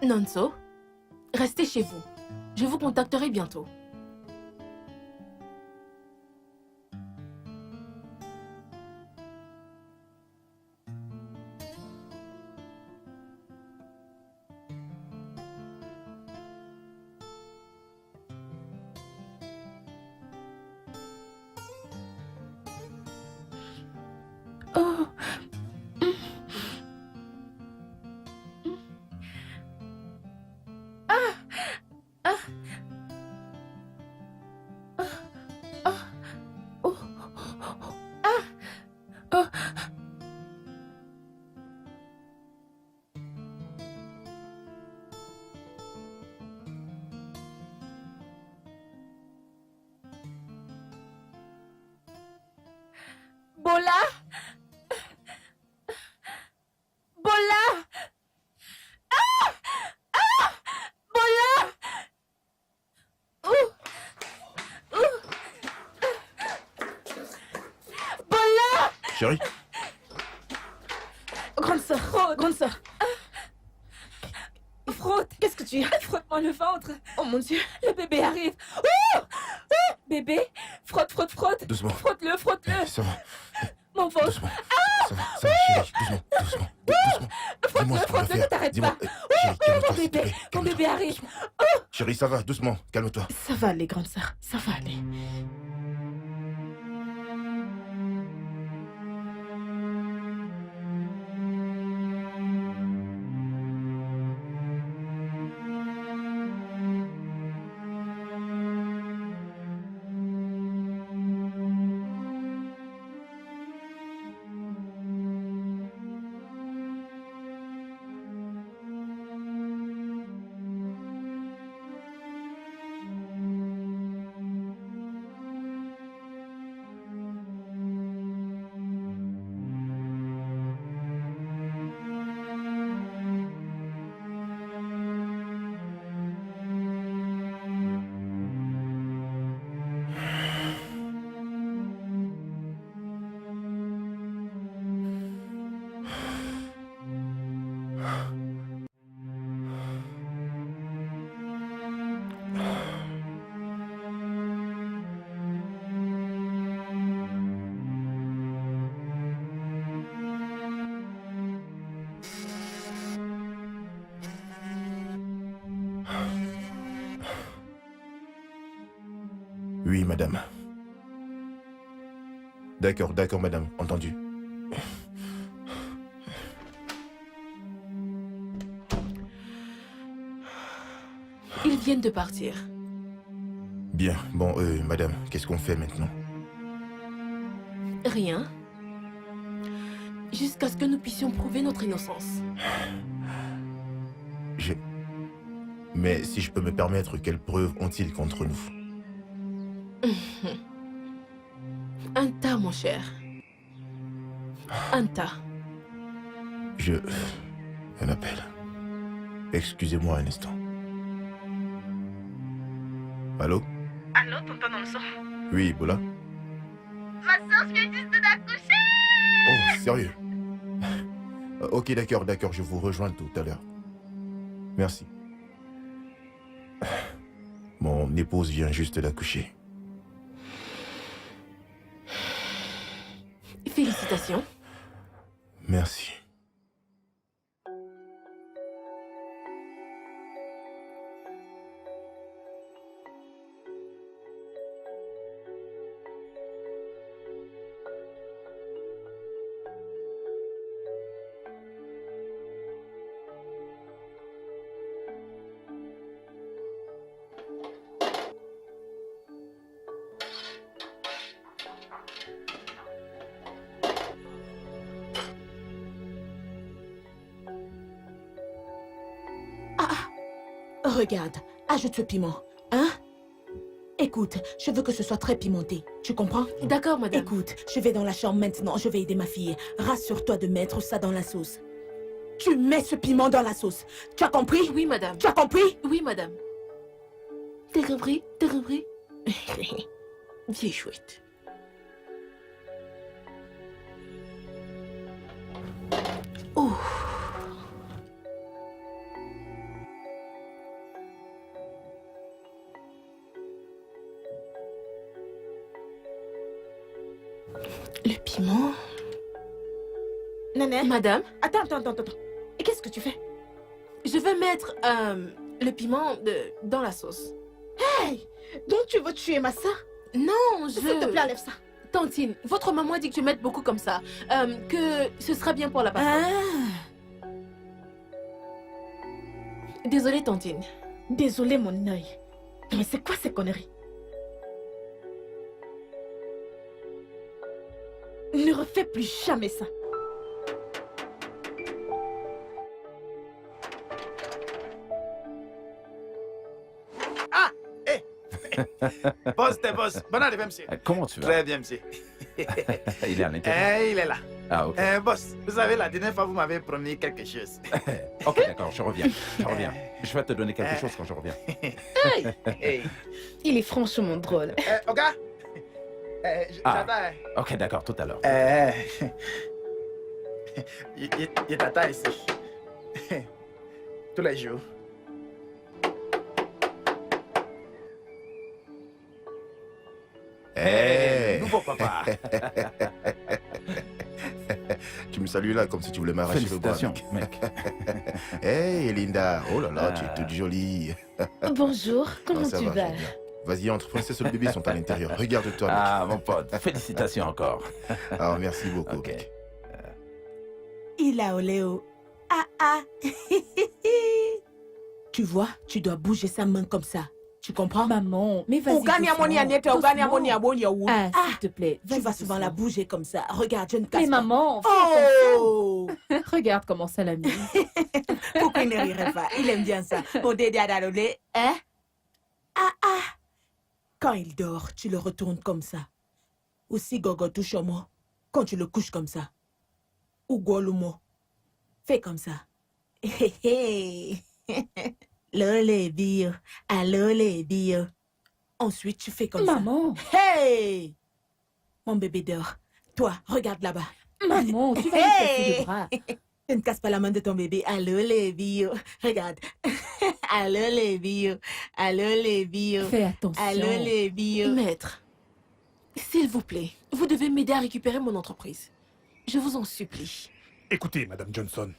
Nonso, restez chez vous. Je vous contacterai bientôt. Oh. Bola! Bola! Bola! Bola! Chérie? Grande sœur, grande sœur. Frotte! Qu'est-ce que tu as? Frotte-moi le ventre! Oh mon Dieu. Le bébé arrive! Bébé! Frotte, frotte, frotte! Doucement. Frotte-le, frotte-le! Ça va, Mon ventre! doucement. Ça va, chérie. Doucement. Dis-moi Frotte-le, ce qu'on va frotte-le, ne faire. t'arrête Dis-moi. pas! Chérie, calme-toi, Mon s'il te bébé! plaît. Mon Calme-toi. bébé arrive! Chérie, ça va, doucement. Calme-toi. Ça va aller, grande sœur. Ça va aller. Oui, madame. D'accord, madame. Entendu. Ils viennent de partir. Bien. Bon, madame, qu'est-ce qu'on fait maintenant? Rien. Jusqu'à ce que nous puissions prouver notre innocence. Mais si je peux me permettre, quelles preuves ont-ils contre nous? Un tas, mon cher. Un tas. Un appel. Excusez-moi un instant. Allô? Allô, tonton Nonso? Oui, Bola? Ma soeur vient juste d'accoucher. Oh, sérieux? Ok, d'accord, je vous rejoins tout à l'heure. Merci. Mon épouse vient juste d'accoucher. Félicitations. Merci. Regarde, ajoute ce piment, hein? Écoute, je veux que ce soit très pimenté, tu comprends? D'accord, madame. Écoute, je vais dans la chambre maintenant, je vais aider ma fille. Rassure-toi de mettre ça dans la sauce. Tu mets ce piment dans la sauce. Tu as compris? Oui, madame. Tu as compris? Oui, madame. T'as compris? T'as compris? Vieille chouette. Oh. Le piment. Néné, Madame, attends. Et qu'est-ce que tu fais? je veux mettre le piment dans la sauce. Hey! Donc tu veux tuer ma soeur? Non, S'il te plaît, enlève ça. Tantine, votre maman a dit que tu mettes beaucoup comme ça. Que ce sera bien pour la pasta. Ah! Désolée, Tantine. Désolée, mon œil. Mais c'est quoi ces conneries? Ne refais plus jamais ça. Boss, t'es boss. Bonne arrivée, monsieur. Comment tu vas? Très bien, monsieur. Il est à l'intérieur. Il est là. Ah, ok. Boss, vous savez, la dernière fois, vous m'avez promis quelque chose. Ok, d'accord, je reviens. Je vais te donner quelque chose quand je reviens. Hey. Il est franchement drôle. Ok? J'attends. Ok, d'accord, tout à l'heure. Il t'attend ici. Tous les jours. Hey. Nouveau papa. Tu me salues là comme si tu voulais m'arracher le bras. Félicitations, mec. Hey Linda, oh là là, tu es toute jolie. Bonjour, comment Non, ça tu va, vas? j'aime bien. Vas-y, entre, Princesse et le bébé sont à l'intérieur. Regarde-toi. mec. Ah, mon pote, félicitations encore. Ah, merci beaucoup. Ok. mec. Il a oléo. Ah. Tu vois, tu dois bouger sa main comme ça. Tu comprends? Maman, mais vas-y. Ugani amoni anete, ugani amoni amoni aou. Ah, s'il te plaît. Tu vas souvent la bouger comme ça. Regarde, je ne casse Mais pas. maman, Oh! regarde comment ça l'amuse. Pourquoi il ne rirait pas? Il aime bien ça. Mon dédé à dalolé, hein? Ah. Quand il dort, tu le retournes comme ça. Ou si Gogo touche au mot, quand tu le couches comme ça. Ou Golumo. Fais comme ça. Lolé bio, allolé bio. Ensuite, tu fais comme Maman, ça. Hey! Mon bébé dort. Toi, regarde là-bas. maman, tu vas lui casser le bras. Je ne casse pas la main de ton bébé. Allô les bio. Regarde. Allô les bio. Allô les bio. Fais attention. Allô les bio. Maître, s'il vous plaît, vous devez m'aider à récupérer mon entreprise. Je vous en supplie. Écoutez, Madame Johnson,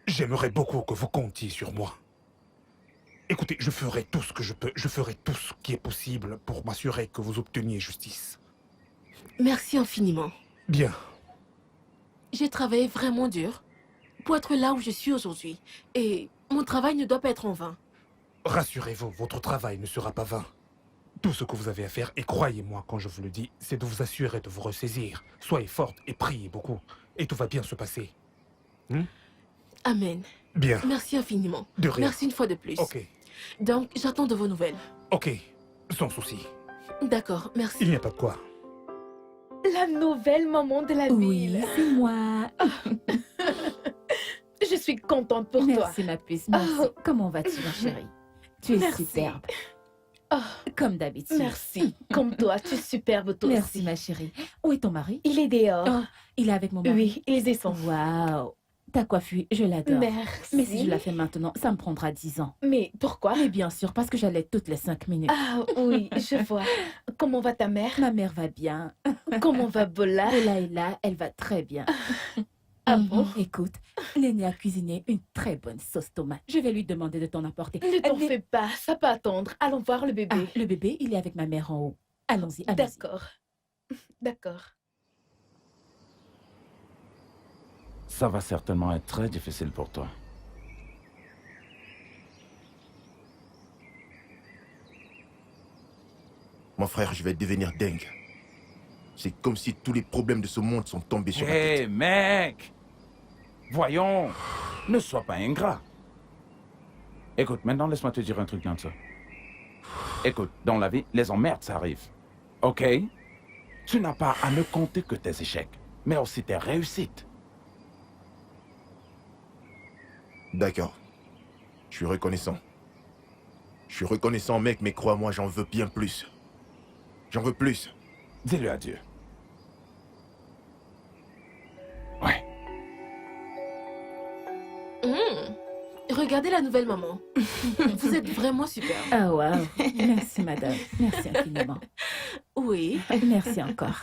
j'aimerais beaucoup que vous comptiez sur moi. Écoutez, je ferai tout ce que je peux, je ferai tout ce qui est possible pour m'assurer que vous obteniez justice. Merci infiniment. Bien. J'ai travaillé vraiment dur pour être là où je suis aujourd'hui. Et mon travail ne doit pas être en vain. Rassurez-vous, votre travail ne sera pas vain. Tout ce que vous avez à faire, et croyez-moi quand je vous le dis, c'est de vous assurer de vous ressaisir. Soyez forte et priez beaucoup, et tout va bien se passer. Amen. Bien. Merci infiniment. De rien. Merci une fois de plus. Ok. Donc, j'attends de vos nouvelles. Ok. Sans souci. D'accord, merci. Il n'y a pas de quoi. La nouvelle maman de la Oui, ville. c'est moi. Je suis contente pour toi. Merci, ma puce, merci. Oh. Comment vas-tu, ma chérie? Tu es Merci. superbe. Oh, Comme d'habitude. merci. Comme toi, tu es superbe toi Merci, aussi. ma chérie. Où est ton mari? Il est dehors. Oh, il est avec mon mari. Oui, ils y sont. Waouh. Ta coiffure, je l'adore. Merci. Mais si je la fais maintenant, ça me prendra 10 ans. Mais pourquoi? Mais bien sûr, parce que j'allais toutes les 5 minutes. Ah oui, je vois. Comment va ta mère? Ma mère va bien. Comment va Bola? Bola est là, elle va très bien. Ah bon? Écoute, Néné a cuisiné une très bonne sauce tomate. Je vais lui demander de t'en apporter. Ne t'en Mais- fais pas, ça peut attendre. Allons voir le bébé. Ah, le bébé, il est avec ma mère en haut. Allons-y, allons-y. D'accord. D'accord. Ça va certainement être très difficile pour toi. Mon frère, je vais devenir dingue. C'est comme si tous les problèmes de ce monde sont tombés sur ma Hé, tête. mec! Voyons, ne sois pas ingrat. Écoute, maintenant laisse-moi te dire un truc, Nancy. Écoute, dans la vie, les emmerdes, ça arrive. Ok? Tu n'as pas à ne compter que tes échecs, mais aussi tes réussites. D'accord. Je suis reconnaissant. Je suis reconnaissant, mec, mais crois-moi, j'en veux bien plus. J'en veux plus. Dis-le à Dieu. Ouais. Regardez la nouvelle maman. Vous êtes vraiment super. Ah, waouh. Merci, madame. Merci infiniment. Oui. Merci encore.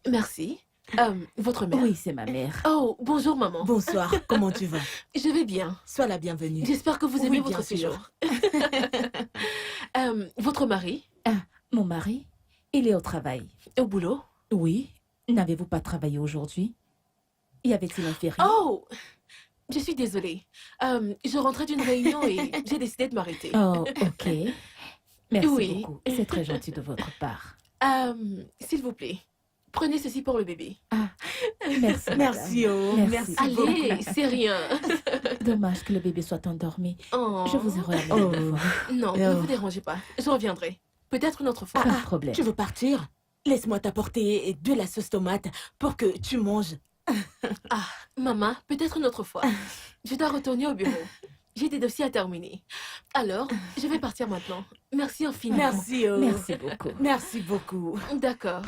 Merci. Votre mère? Oui, c'est ma mère. Oh, bonjour maman. Bonsoir, comment tu vas? Je vais bien. Sois la bienvenue. J'espère que vous Oui, aimez bien votre sûr. séjour. Votre mari? Mon mari, il est au travail. Au boulot? Oui. N'avez-vous pas travaillé aujourd'hui? Y avait-il un férié? Oh! Je suis désolée. Je rentrais d'une réunion et j'ai décidé de m'arrêter. Oh, ok. Merci Oui. beaucoup. C'est très gentil de votre part. S'il vous plaît, prenez ceci pour le bébé. Merci. madame. Merci, oh, Merci. merci beaucoup. Allez, c'est rien. Dommage que le bébé soit endormi. Oh. Je vous ai ramené Oh. une fois. Non, ne Oh. vous dérangez pas. Je reviendrai. Peut-être une autre fois. Pas de problème. Tu veux partir? Laisse-moi t'apporter de la sauce tomate pour que tu manges. Ah, maman, peut-être une autre fois. Je dois retourner au bureau. J'ai des dossiers à terminer. Alors, je vais partir maintenant. Merci infiniment. Merci, oh. Merci beaucoup. Merci beaucoup. D'accord.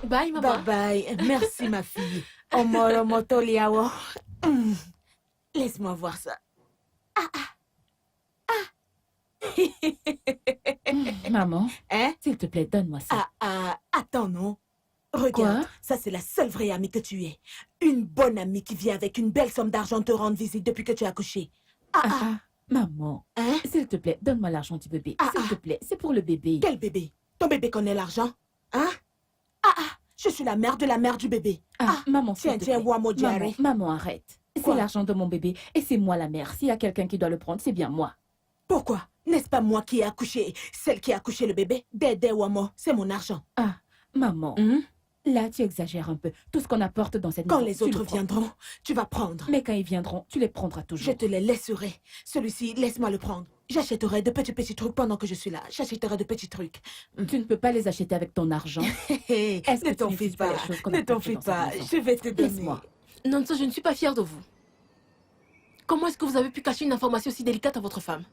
Bye, maman. Bye bye. Merci, ma fille. Omoro motoliawo. Laisse-moi voir ça. Maman, Hein? s'il te plaît, donne-moi ça. Attends, non. Regarde, Quoi? ça c'est la seule vraie amie que tu es. Une bonne amie qui vient avec une belle somme d'argent te rendre visite depuis que tu as accouché. Maman, Hein? s'il te plaît, donne-moi l'argent du bébé. Ah, S'il te plaît, c'est pour le bébé. Quel bébé? Ton bébé connaît l'argent? Hein? Je suis la mère de la mère du bébé. Maman, s'il Tiens, te tiens, plaît. Wamo Diarra. Maman, arrête. C'est Quoi? l'argent de mon bébé et c'est moi la mère. S'il y a quelqu'un qui doit le prendre, c'est bien moi. Pourquoi? N'est-ce pas moi qui ai accouché? Celle qui a accouché le bébé? Dédé Wamo, c'est mon argent. Maman, Hum? là, tu exagères un peu. Tout ce qu'on apporte dans cette Quand maison, les tu le autres prends. viendront, tu vas prendre. Mais quand ils viendront, tu les prendras Je toujours. te les laisserai. Celui-ci, laisse-moi le prendre. J'achèterai de petits trucs pendant que je suis là. J'achèterai de petits trucs. Tu ne peux pas les acheter avec ton argent. Est-ce que Ne tu t'en fais n'utilises pas pas. les choses qu'on Ne t'en apporte fais dans cette pas. maison? Je vais te donner. Laisse-moi. Nanso, je ne suis pas fière de vous. Comment est-ce que vous avez pu cacher une information aussi délicate à votre femme?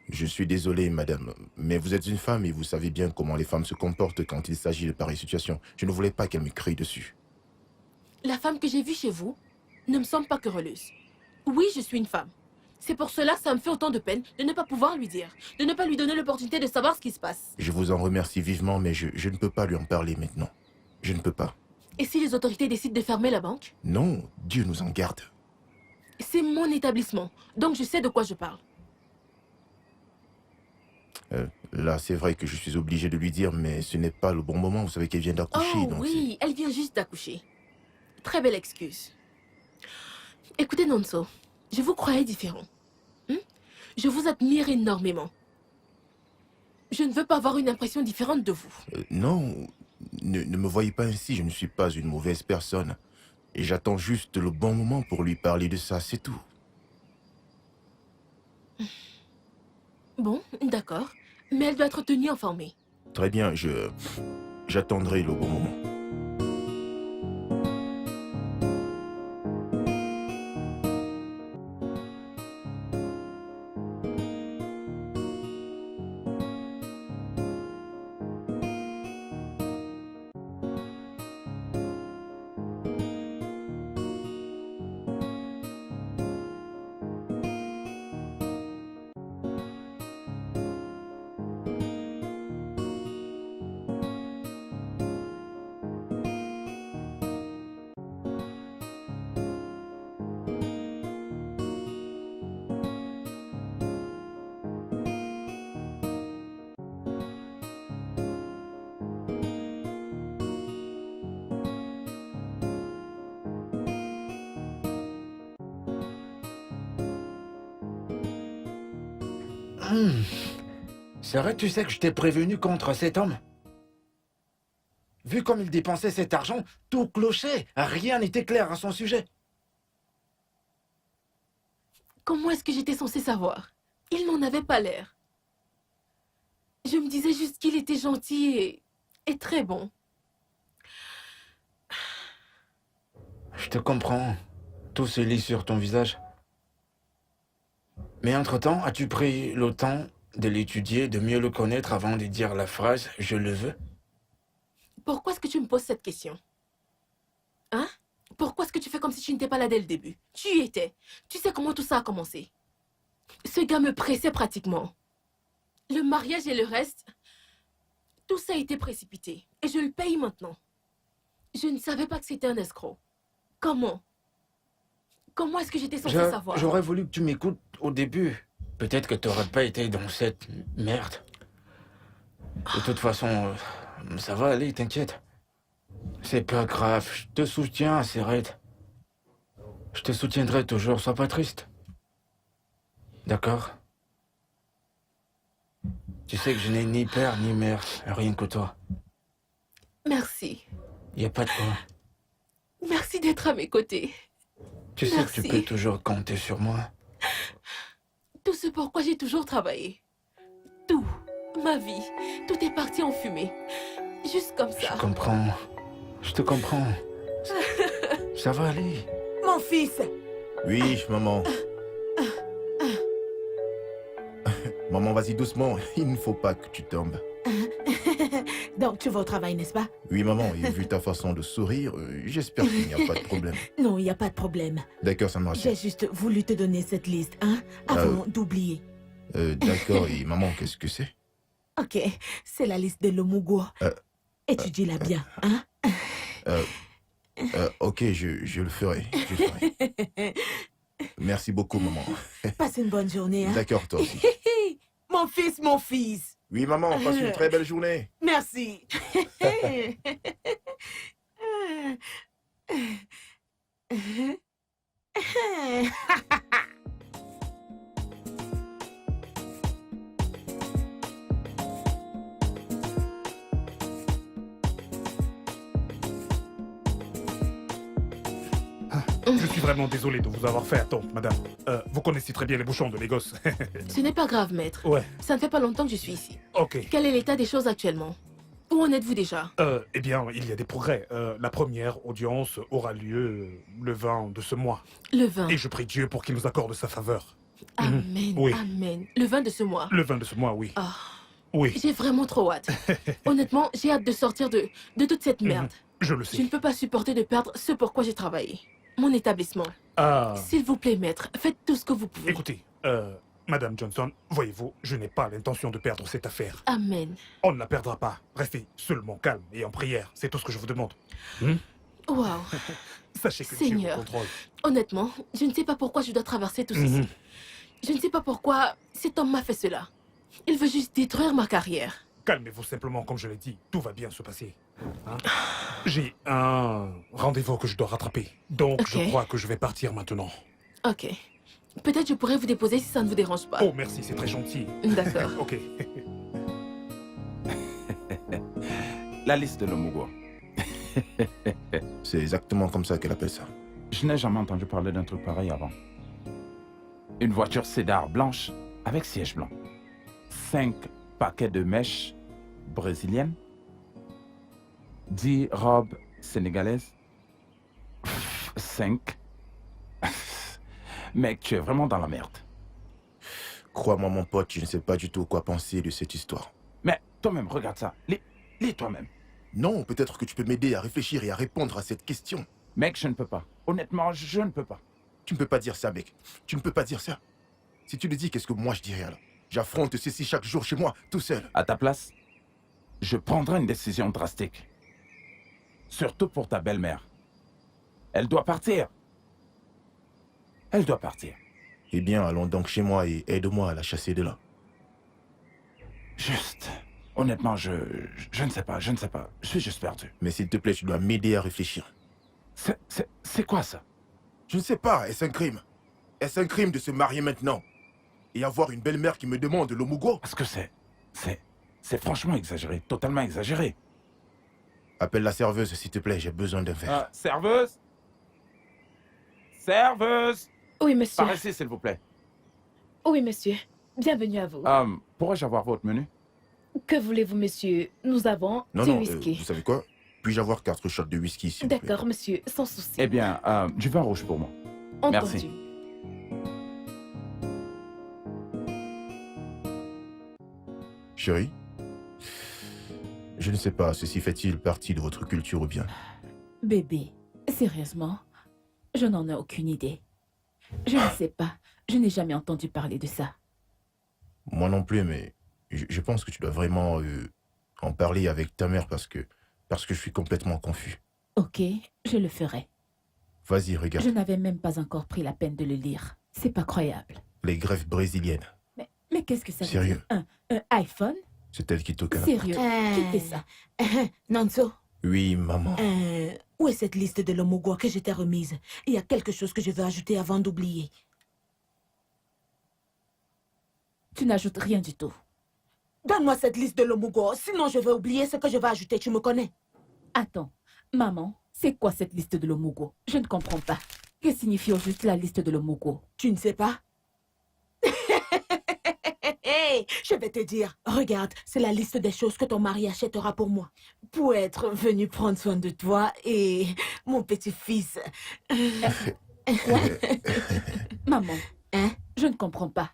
Je suis désolé, madame, mais vous êtes une femme et vous savez bien comment les femmes se comportent quand il s'agit de pareilles situations. Je ne voulais pas qu'elle me crie dessus. La femme que j'ai vue chez vous ne me semble pas querelleuse. Oui, je suis une femme. C'est pour cela que ça me fait autant de peine de ne pas pouvoir lui dire, de ne pas lui donner l'opportunité de savoir ce qui se passe. Je vous en remercie vivement, mais je ne peux pas lui en parler maintenant. Je ne peux pas. Et si les autorités décident de fermer la banque? Non, Dieu nous en garde. C'est mon établissement, donc je sais de quoi je parle. Là, c'est vrai que je suis obligé de lui dire, mais ce n'est pas le bon moment. Vous savez qu'elle vient d'accoucher, Oh donc oui, elle vient juste d'accoucher. Très belle excuse. Écoutez, Nonso, je vous croyais différent. Je vous admire énormément. Je ne veux pas avoir une impression différente de vous. non, ne me voyez pas ainsi. Je ne suis pas une mauvaise personne. Et j'attends juste le bon moment pour lui parler de ça, c'est tout. Bon, d'accord. Mais elle doit être tenue informée. Très bien, j'attendrai le bon moment. C'est vrai, tu sais que je t'ai prévenu contre cet homme? Vu comme il dépensait cet argent, tout clochait. Rien n'était clair à son sujet. Comment est-ce que j'étais censée savoir? Il n'en avait pas l'air. Je me disais juste qu'il était gentil et très bon. Je te comprends. Tout se lit sur ton visage. Mais entre-temps, as-tu pris le temps de l'étudier, de mieux le connaître avant de dire la phrase « je le veux » ? Pourquoi est-ce que tu me poses cette question? Hein? Pourquoi est-ce que tu fais comme si tu n'étais pas là dès le début? Tu y étais. Tu sais comment tout ça a commencé. Ce gars me pressait pratiquement. Le mariage et le reste, tout ça a été précipité. Et je le paye maintenant. Je ne savais pas que c'était un escroc. Comment? Comment est-ce que j'étais censée Je- savoir? J'aurais voulu que tu m'écoutes au début. Peut-être que tu n'aurais pas été dans cette merde. De toute façon, ça va aller, t'inquiète. C'est pas grave, je te soutiens, Serette. Je te soutiendrai toujours, sois pas triste. D'accord? Tu sais que je n'ai ni père ni mère, rien que toi. Merci. Y a pas de quoi. Merci d'être à mes côtés. Tu sais que tu Merci. peux toujours compter sur moi. Tout ce pourquoi j'ai toujours travaillé. Tout. Ma vie. Tout est parti en fumée. Juste comme ça. Je comprends. Je te comprends. Ça va aller. Mon fils, Oui, maman. Maman, vas-y doucement. Il ne faut pas que tu tombes. donc tu vas au travail, n'est-ce pas? Oui, maman, et vu ta façon de sourire, j'espère qu'il n'y a pas de problème. Non, il n'y a pas de problème. D'accord, ça me J'ai rassure. juste voulu te donner cette liste, hein, avant d'oublier. D'accord, et maman, qu'est-ce que c'est? Ok, c'est la liste de l'Omugo. Étudie-la bien, hein? Ok, je le ferai. Je le ferai. Merci beaucoup, maman. Passe une bonne journée, hein? D'accord, toi aussi. Mon fils, mon fils. Oui, maman, passe une très belle journée. Merci. Je suis vraiment désolé de vous avoir fait attendre, madame. Vous connaissez très bien les bouchons de Lagos. Ce n'est pas grave, maître. Ouais, Ça ne fait pas longtemps que je suis ici. ok. Quel est l'état des choses actuellement? Où en êtes-vous déjà? Eh bien, il y a des progrès. La première audience aura lieu le 20 de ce mois. Le 20. Et je prie Dieu pour qu'il nous accorde sa faveur. Amen. Oui. Amen. Le 20 de ce mois. Le 20 de ce mois, oui. Ah, Oui, j'ai vraiment trop hâte. Honnêtement, j'ai hâte de sortir de toute cette merde. je le Je ne sais. peux pas supporter de perdre ce pourquoi j'ai travaillé. Mon établissement. Ah, S'il vous plaît, maître, faites tout ce que vous pouvez. écoutez, Madame Johnson, voyez-vous, je n'ai pas l'intention de perdre cette affaire. Amen. On ne la perdra pas. Restez seulement calme et en prière. C'est tout ce que je vous demande. Waouh. Sachez que Dieu vous Seigneur. contrôle. Honnêtement, je ne sais pas pourquoi je dois traverser tout ceci. Mhm. Je ne sais pas pourquoi cet homme m'a fait cela. Il veut juste détruire ma carrière. Calmez-vous simplement, comme je l'ai dit. Tout va bien se passer. Hein? J'ai un rendez-vous que je dois rattraper. Donc, je Ok. crois que je vais partir maintenant. Ok. Peut-être je pourrais vous déposer si ça ne vous dérange pas. Oh, merci, c'est très gentil. D'accord. Ok. La liste de l'Omugo. C'est exactement comme ça qu'elle appelle ça. Je n'ai jamais entendu parler d'un truc pareil avant. Une voiture Cédar blanche avec siège blanc. 5 paquets de mèches brésiliennes. 10 robes sénégalaises. 5. Mec, tu es vraiment dans la merde. Crois-moi, mon pote, je ne sais pas du tout quoi penser de cette histoire. Mais toi-même, regarde ça. Lis toi-même. Non, peut-être que tu peux m'aider à réfléchir et à répondre à cette question. Mec, je ne peux pas. Honnêtement, je ne peux pas. Tu ne peux pas dire ça, mec. Tu ne peux pas dire ça. Si tu le dis, qu'est-ce que moi je dirais alors? J'affronte ceci chaque jour chez moi, tout seul. À ta place, je prendrai une décision drastique. Surtout pour ta belle-mère. Elle doit partir. Elle doit partir. Eh bien, allons donc chez moi et aide-moi à la chasser de là. Juste. Honnêtement, je ne sais pas, je ne sais pas. Je suis juste perdu. Mais s'il te plaît, tu dois m'aider à réfléchir. C'est quoi ça? Je ne sais pas, est-ce un crime? Est-ce un crime de se marier maintenant? Et avoir une belle-mère qui me demande l'Omugo? Parce que c'est franchement exagéré, totalement exagéré. Appelle la serveuse, s'il te plaît, j'ai besoin d'un verre. Serveuse? Serveuse? Oui, monsieur. Par ici, s'il vous plaît. Oui, monsieur. Bienvenue à vous. Pourrais-je avoir votre menu? Que voulez-vous, monsieur? Nous avons Non, du non, whisky. vous savez quoi? Puis-je avoir 4 shots de whisky, s'il vous plaît? D'accord, monsieur, sans souci. Eh bien, du vin rouge pour moi. Entendu. merci. Chérie? Je ne sais pas, ceci fait-il partie de votre culture ou bien? Bébé, sérieusement, je n'en ai aucune idée. Je ne sais pas. Je n'ai jamais entendu parler de ça. Moi non plus, mais je pense que tu dois vraiment en parler avec ta mère parce que je suis complètement confus. Ok, je le ferai. Vas-y, regarde. Je n'avais même pas encore pris la peine de le lire. C'est pas croyable. Les greffes brésiliennes. Mais qu'est-ce que ça veut Sérieux? dire? Un iPhone? C'est elle qui toque à la Sérieux? Euh. Qui fait ça? Nanso, Oui, maman. où est cette liste de l'Omugwo que je t'ai remise? Il y a quelque chose que je veux ajouter avant d'oublier. Tu n'ajoutes rien du tout. Donne-moi cette liste de l'Omugwo, sinon je vais oublier ce que je vais ajouter, tu me connais. Attends, maman, c'est quoi cette liste de l'Omugwo? Je ne comprends pas. Que signifie au juste la liste de l'Omugwo? Tu ne sais pas? Hey, je vais te dire. Regarde, c'est la liste des choses que ton mari achètera pour moi. Pour être venu prendre soin de toi et mon petit-fils. Maman, Hein? je ne comprends pas.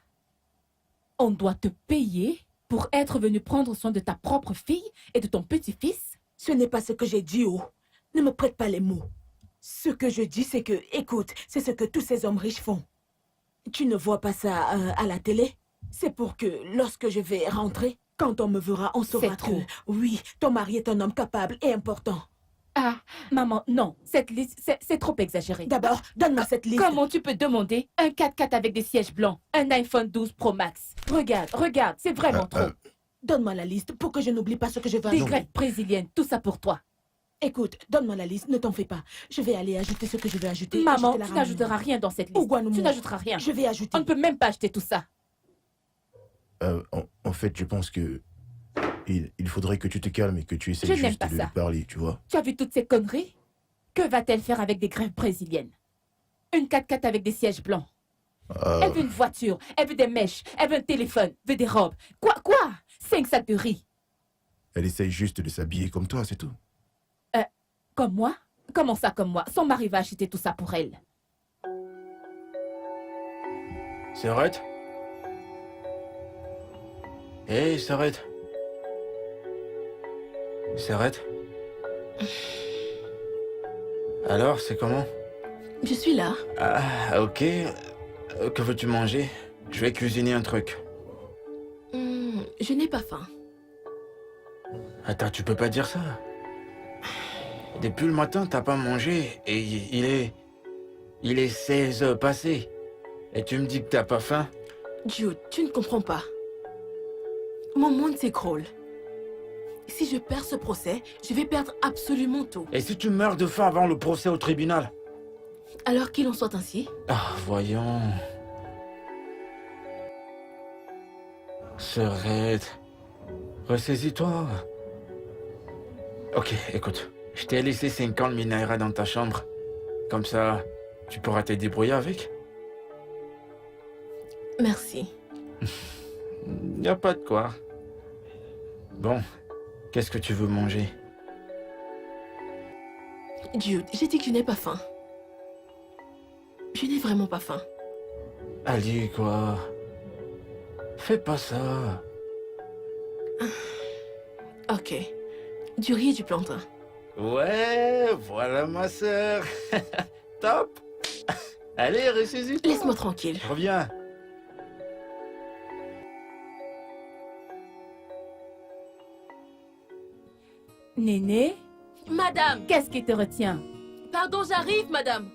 On doit te payer pour être venu prendre soin de ta propre fille et de ton petit-fils? Ce n'est pas ce que j'ai dit, oh. Ne me prête pas les mots. Ce que je dis, c'est que, écoute, c'est ce que tous ces hommes riches font. Tu ne vois pas ça à la télé? C'est pour que, lorsque je vais rentrer, quand on me verra, on saura C'est trop. que, oui, ton mari est un homme capable et important. Ah, maman, non, cette liste, c'est trop exagéré. D'abord, donne-moi cette liste. Comment tu peux demander un 4x4 avec des sièges blancs, un iPhone 12 Pro Max? Regarde, c'est vraiment trop. Donne-moi la liste pour que je n'oublie pas ce que je vais Des ajouter. greffes brésiliennes, tout ça pour toi. Écoute, donne-moi la liste, ne t'en fais pas. Je vais aller ajouter ce que je vais ajouter. et Maman, je te la tu ramène. n'ajouteras rien dans cette liste. Ougouanoumou. Tu n'ajouteras rien. Je vais ajouter. On ne peut même pas acheter tout ça. En fait, je pense que il faudrait que tu te calmes et que tu essaies Je n'aime juste pas de ça. lui parler, tu vois. Tu as vu toutes ces conneries? Que va-t-elle faire avec des greffes brésiliennes? Une 4x4 avec des sièges blancs. Elle veut une voiture, elle veut des mèches, elle veut un téléphone, veut des robes. Quoi? 5 sacs de riz. Elle essaye juste de s'habiller comme toi, c'est tout. Comme moi? Comment ça comme moi? Son mari va acheter tout ça pour elle. S'arrête. Hé, s'arrête. S'arrête. Alors, c'est comment? Je suis là. Ah, ok. Que veux-tu manger? Je vais cuisiner un truc. Je n'ai pas faim. Attends, tu peux pas dire ça. Depuis le matin, t'as pas mangé et il est 16 heures passées. Et tu me dis que t'as pas faim? Jude, tu ne comprends pas. Mon monde s'écroule. Si je perds ce procès, je vais perdre absolument tout. Et si tu meurs de faim avant le procès au tribunal? Alors qu'il en soit ainsi. Ah, voyons. Sœurette, ressaisis-toi. Ok, écoute. Je t'ai laissé 50 minéraux dans ta chambre. Comme ça, tu pourras te débrouiller avec. Merci. Y a pas de quoi. Bon, qu'est-ce que tu veux manger? Jude, j'ai dit que je n'ai pas faim. Je n'ai vraiment pas faim. Allez, quoi. Fais pas ça. Ok. Du riz et du plantain. Ouais, voilà ma sœur. Top. Allez, ressaisis-toi. Laisse-moi tranquille. Reviens. Néné, Madame! qu'est-ce qui te retient? Pardon, j'arrive, madame!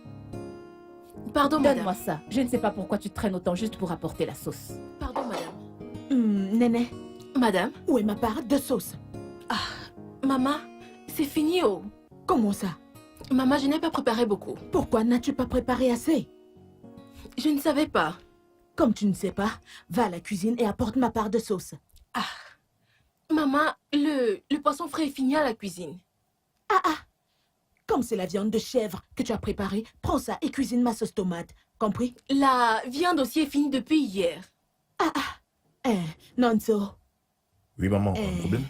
Pardon, madame. Donne-moi ça. Je ne sais pas pourquoi tu traînes autant juste pour apporter la sauce. Pardon, madame. Néné, Madame? où est ma part de sauce? Maman, c'est fini, oh. Comment ça? Maman, je n'ai pas préparé beaucoup. Pourquoi n'as-tu pas préparé assez? Je ne savais pas. Comme tu ne sais pas, va à la cuisine et apporte ma part de sauce. Maman, le poisson frais est fini à la cuisine. Comme c'est la viande de chèvre que tu as préparée, prends ça et cuisine ma sauce tomate. Compris? La viande aussi est finie depuis hier. Nonso, Oui, maman, un problème?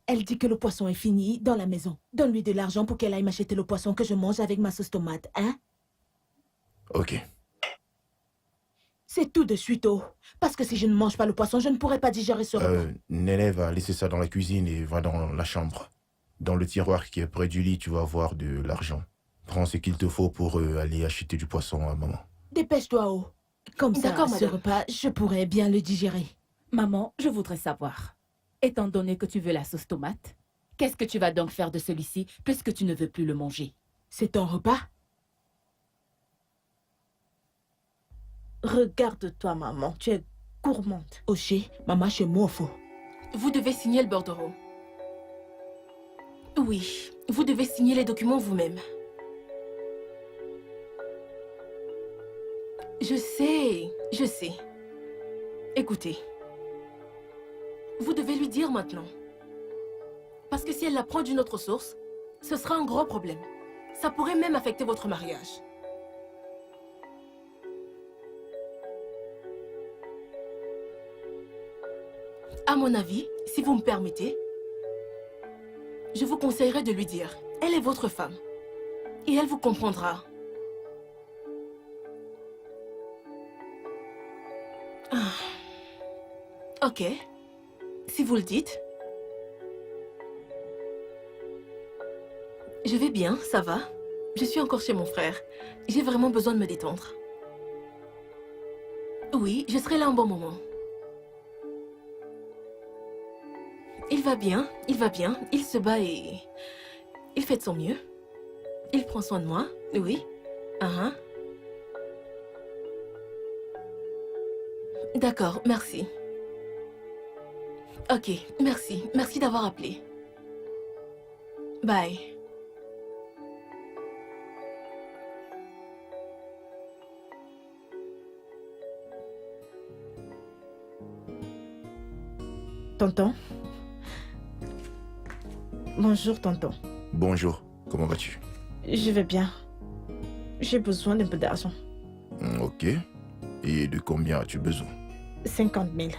elle dit que le poisson est fini dans la maison. Donne-lui de l'argent pour qu'elle aille m'acheter le poisson que je mange avec ma sauce tomate, hein? Ok. C'est tout de suite, oh. Parce que si je ne mange pas le poisson, je ne pourrai pas digérer ce repas. Néné va laisser ça dans la cuisine et va dans la chambre. Dans le tiroir qui est près du lit, tu vas avoir de l'argent. Prends ce qu'il te faut pour aller acheter du poisson à maman. Dépêche-toi, oh. Comme ça, D'accord, ce madame. repas, je pourrais bien le digérer. Maman, je voudrais savoir. Étant donné que tu veux la sauce tomate, Qu'est-ce que tu vas donc faire de celui-ci puisque tu ne veux plus le manger? C'est ton repas? Regarde-toi, maman. Tu es gourmande. Oshé, maman, je m'en fous. Vous devez signer le bordereau. Oui, vous devez signer les documents vous-même. Je sais. Écoutez, vous devez lui dire maintenant. Parce que si elle l'apprend d'une autre source, ce sera un gros problème. Ça pourrait même affecter votre mariage. À mon avis, si vous me permettez, je vous conseillerais de lui dire. Elle est votre femme. Et elle vous comprendra. Ok. Si vous le dites. Je vais bien, ça va. Je suis encore chez mon frère. J'ai vraiment besoin de me détendre. Oui, je serai là un bon moment. Il va bien, il se bat et... il fait de son mieux. Il prend soin de moi, oui. D'accord, merci. Ok, merci. Merci d'avoir appelé. Bye. Tonton? Bonjour, tonton. Bonjour, comment vas-tu? Je vais bien. J'ai besoin d'un peu d'argent. Ok. Et de combien as-tu besoin? 50 000.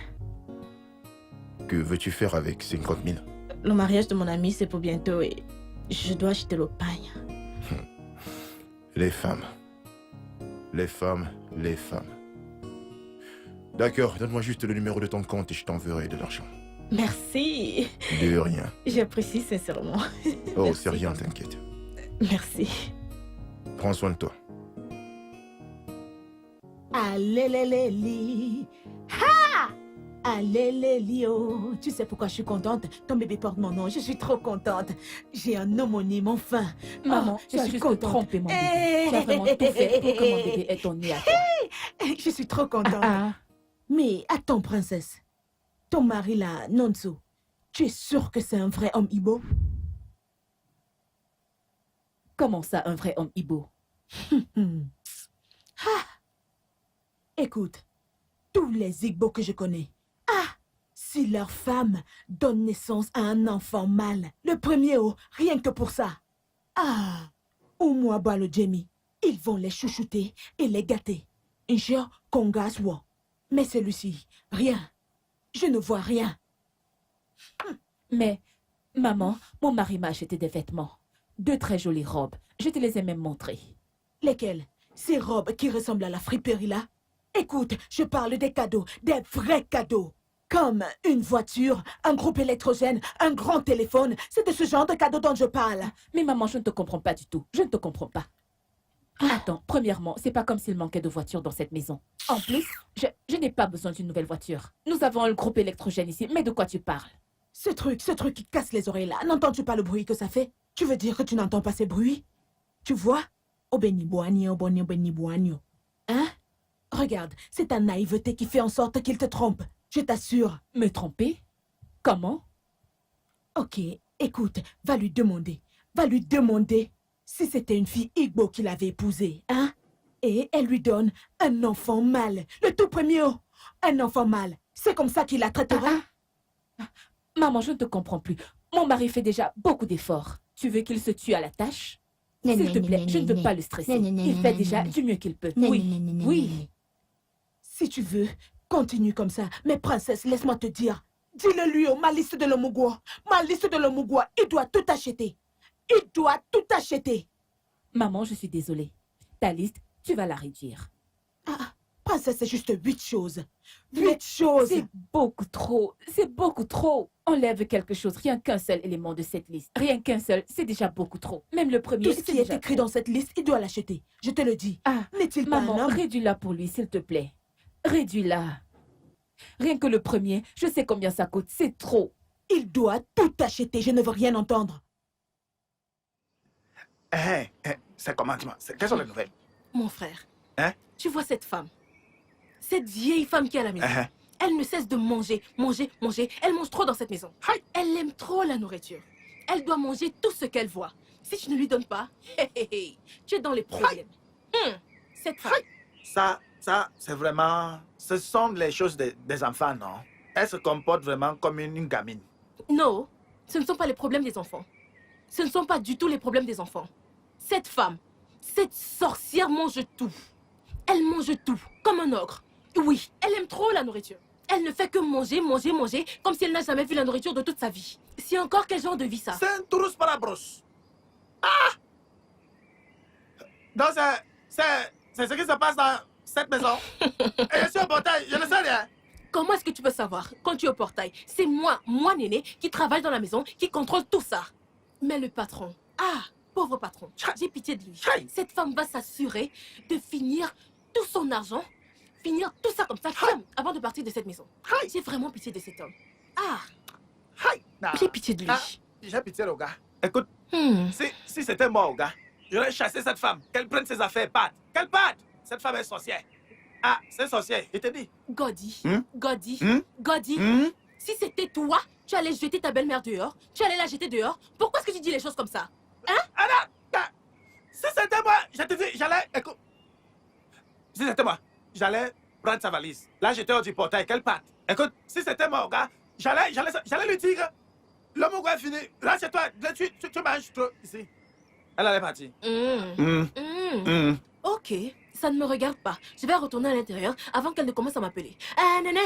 Que veux-tu faire avec 50 000? Le mariage de mon ami, c'est pour bientôt et je dois acheter le pain. Les femmes. Les femmes, les femmes. D'accord, donne-moi juste le numéro de ton compte et je t'enverrai de l'argent. Merci. De rien. J'apprécie sincèrement. Oh, Merci. c'est rien, t'inquiète. Merci. Prends soin de toi. Alléléli. Ha! Alléléli, oh. Tu sais pourquoi je suis contente? Ton bébé porte mon nom, je suis trop contente. J'ai un homonyme, enfin. Maman, Oh, tu as juste trompé mon bébé. Tu as vraiment tout fait pour que mon bébé ait ton nez à toi. Je suis trop contente. Mais attends, princesse. Ton mari là, Nonso, tu es sûre que c'est un vrai homme Igbo? Comment ça, un vrai homme Igbo? Écoute, tous les Igbo que je connais, si leur femme donne naissance à un enfant mâle, le premier rien que pour ça, au moins le Jamie, ils vont les chouchouter et les gâter. Inchia Kongaswa. Mais celui-ci, rien. Je ne vois rien. Mais, maman, mon mari m'a acheté des vêtements. 2 très jolies robes. Je te les ai même montrées. Lesquelles? Ces robes qui ressemblent à la friperie là? Écoute, je parle des cadeaux, des vrais cadeaux. Comme une voiture, un groupe électrogène, un grand téléphone. C'est de ce genre de cadeaux dont je parle. Mais maman, je ne te comprends pas du tout. Je ne te comprends pas. Attends, premièrement, c'est pas comme s'il manquait de voitures dans cette maison. En plus, je n'ai pas besoin d'une nouvelle voiture. Nous avons un groupe électrogène ici, mais de quoi tu parles? Ce truc qui casse les oreilles là, n'entends-tu pas le bruit que ça fait? Tu veux dire que tu n'entends pas ces bruits? Tu vois? Hein? Regarde, c'est ta naïveté qui fait en sorte qu'il te trompe. Je t'assure. Me tromper? Comment? Ok, écoute, va lui demander. Si c'était une fille Igbo qu'il avait épousée, hein? Et elle lui donne un enfant mâle. Le tout premier, un enfant mâle. C'est comme ça qu'il la traitera? Maman, je ne te comprends plus. Mon mari fait déjà beaucoup d'efforts. Tu veux qu'il se tue à la tâche? S'il te plaît, je ne veux pas le stresser. Il fait déjà du mieux qu'il peut. Oui. Si tu veux, continue comme ça. Mais princesse, laisse-moi te dire. Dis-le lui, ma liste de l'Omugwa. Il doit tout acheter. Maman, je suis désolée. Ta liste, tu vas la réduire. Princesse, c'est juste 8 choses. 8 choses. C'est beaucoup trop. Enlève quelque chose, rien qu'un seul élément de cette liste. Rien qu'un seul, c'est déjà beaucoup trop. Même le premier, Tout ce qui est écrit dans cette liste, il doit l'acheter. Je te le dis. N'est-il pas un Maman, homme? réduis-la pour lui, s'il te plaît. Réduis-la. Rien que le premier, je sais combien ça coûte, c'est trop. Il doit tout acheter, je ne veux rien entendre. C'est comment, dis-moi, quelles sont les nouvelles? Mon frère, Hein? tu vois cette femme? Cette vieille femme qui est à la maison. Elle ne cesse de manger, manger, manger. Elle mange trop dans cette maison. Elle aime trop la nourriture. Elle doit manger tout ce qu'elle voit. Si tu ne lui donnes pas, tu es dans les problèmes. Cette femme. Ça, c'est vraiment... Ce sont les choses des enfants, non? Elle se comporte vraiment comme une gamine. Non, ce ne sont pas les problèmes des enfants. Ce ne sont pas du tout les problèmes des enfants. Cette femme, cette sorcière mange tout. Elle mange tout, comme un ogre. Oui, elle aime trop la nourriture. Elle ne fait que manger, manger, manger, comme si elle n'a jamais vu la nourriture de toute sa vie. C'est encore quel genre de vie, ça? C'est un touriste par la brosse. Ah! Donc, c'est ce qui se passe dans cette maison. Et je suis au portail, je ne sais rien. Comment est-ce que tu peux savoir quand tu es au portail? C'est moi, Néné, qui travaille dans la maison, qui contrôle tout ça. Mais le patron, pauvre patron, j'ai pitié de lui. Cette femme va s'assurer de finir tout son argent, finir tout ça comme ça, avant de partir de cette maison. J'ai vraiment pitié de cet homme. J'ai pitié de lui. J'ai pitié, le gars. Écoute, si c'était moi, au gars, j'aurais chassé cette femme, qu'elle prenne ses affaires, parte. Qu'elle parte! Cette femme est sorcière. C'est sorcière, je te dis. Goddy, si c'était toi, tu allais jeter ta belle-mère dehors, tu allais la jeter dehors. Pourquoi est-ce que tu dis les choses comme ça? Si c'était moi, je te dis, j'allais... Écoute, si c'était moi, j'allais prendre sa valise. Là, j'étais hors du portail, qu'elle parte. Écoute, si c'était moi, gars, j'allais lui dire, l'homme au gars est fini. Là, c'est toi, là, tu manges trop ici. Elle allait partir. Ok, ça ne me regarde pas. Je vais retourner à l'intérieur avant qu'elle ne commence à m'appeler. Néné,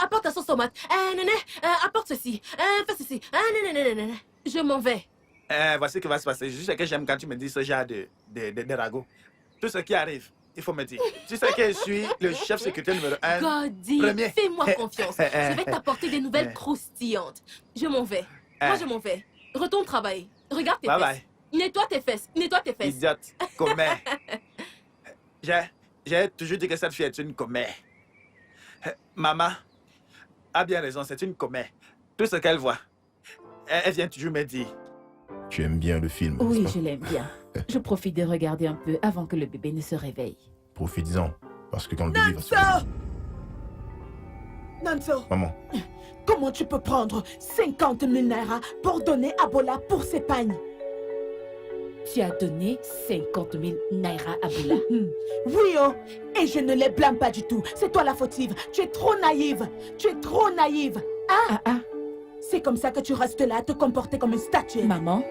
apporte ta sauce tomate. Néné, apporte ceci. Fais ceci. Néné. Je m'en vais. Voici ce qui va se passer. Je sais que j'aime quand tu me dis ce genre de ragots. Tout ce qui arrive, il faut me dire. Tu sais que je suis le chef secrétaire numéro 1. Goddy, fais-moi confiance. Je vais t'apporter des nouvelles croustillantes. Je m'en vais. Moi, je m'en vais. Retourne travailler. Regarde tes fesses. Bye. Nettoie tes fesses. Nettoie tes fesses. Idiote. Commère. J'ai toujours dit que cette fille est une commère. Maman a bien raison, c'est une commère. Tout ce qu'elle voit, elle vient toujours me dire. Tu aimes bien le film? Oui, je l'aime bien. Je profite de regarder un peu avant que le bébé ne se réveille. Profites-en, parce que quand le bébé va se Nanso! réveiller... Nanso, Maman, comment tu peux prendre 50 000 naira pour donner à Bola pour ses pagnes? Tu as donné 50 000 naira à Bola? Oui, oh, et je ne les blâme pas du tout. C'est toi la fautive. Tu es trop naïve. Tu es trop naïve. C'est comme ça que tu restes là, à te comporter comme une statue. Maman,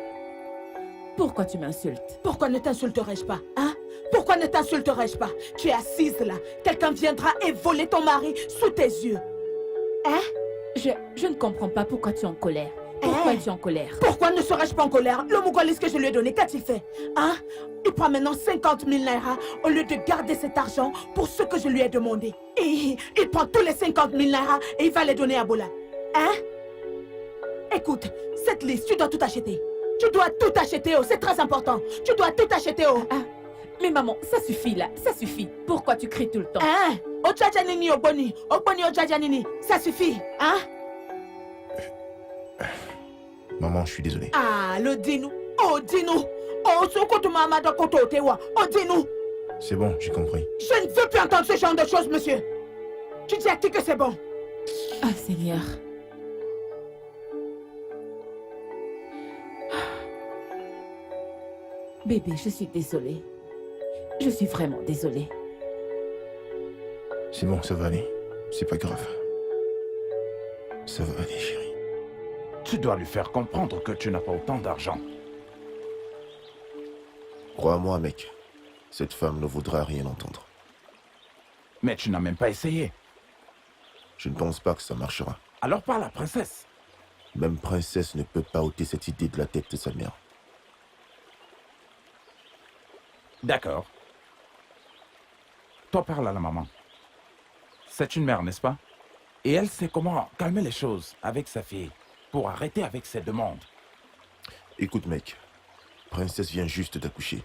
pourquoi tu m'insultes? Pourquoi ne t'insulterais-je pas, hein? Pourquoi ne t'insulterais-je pas? Tu es assise là. Quelqu'un viendra et voler ton mari sous tes yeux. Hein? Je ne comprends pas pourquoi tu es en colère. Pourquoi es-tu en colère? Pourquoi ne serais-je pas en colère? Le Mougolis que je lui ai donné, qu'a-t-il fait? Hein? Il prend maintenant 50 000 naira au lieu de garder cet argent pour ce que je lui ai demandé. Et il prend tous les 50 000 naira et il va les donner à Bola. Hein? Écoute, cette liste, tu dois tout acheter. Tu dois tout acheter, oh, c'est très important. Tu dois tout acheter, oh. Mais maman, ça suffit là, ça suffit. Pourquoi tu cries tout le temps? Hein? Ojajanini, Oboni, Ojajanini, ça suffit, hein? maman, je suis désolé. Le dis-nous. Oh, dis-nous. Oh, dis-nous. C'est bon, j'ai compris. Je ne veux plus entendre ce genre de choses, monsieur. Tu dis à qui que c'est bon? Ah, Seigneur. Bébé, je suis désolée. Je suis vraiment désolée. C'est bon, ça va aller. C'est pas grave. Ça va aller, chérie. Tu dois lui faire comprendre que tu n'as pas autant d'argent. Crois-moi, mec. Cette femme ne voudra rien entendre. Mais tu n'as même pas essayé. Je ne pense pas que ça marchera. Alors parle à la princesse. Même princesse ne peut pas ôter cette idée de la tête de sa mère. D'accord. Toi, parle à la maman. C'est une mère, n'est-ce pas? Et elle sait comment calmer les choses avec sa fille pour arrêter avec ses demandes. Écoute, mec. Princesse vient juste d'accoucher.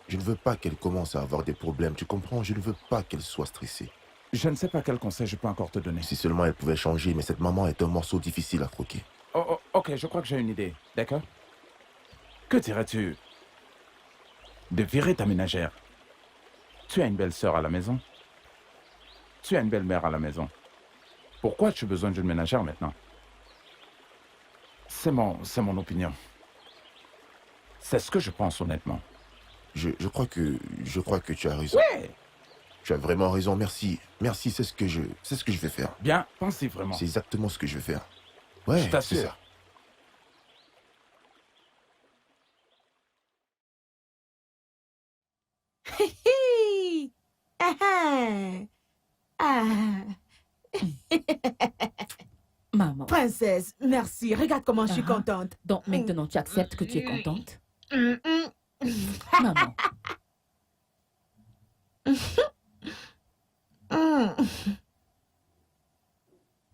Je ne veux pas qu'elle commence à avoir des problèmes, tu comprends? Je ne veux pas qu'elle soit stressée. Je ne sais pas quel conseil je peux encore te donner. Si seulement elle pouvait changer, mais cette maman est un morceau difficile à croquer. Oh, Ok, je crois que j'ai une idée, d'accord? Que dirais-tu de virer ta ménagère? Tu as une belle-sœur à la maison. Tu as une belle-mère à la maison. Pourquoi as-tu besoin d'une ménagère maintenant? C'est mon opinion. C'est ce que je pense honnêtement. Je crois que tu as raison. Ouais! Tu as vraiment raison, merci. Merci, c'est ce que je vais faire. Bien, pensez vraiment. C'est exactement ce que je vais faire. Ouais, Je t'assure. c'est ça. Hi! Ah, ah. Maman. Princesse, merci. Regarde comment je suis Ah. contente. Donc maintenant, tu acceptes que tu es contente? Maman.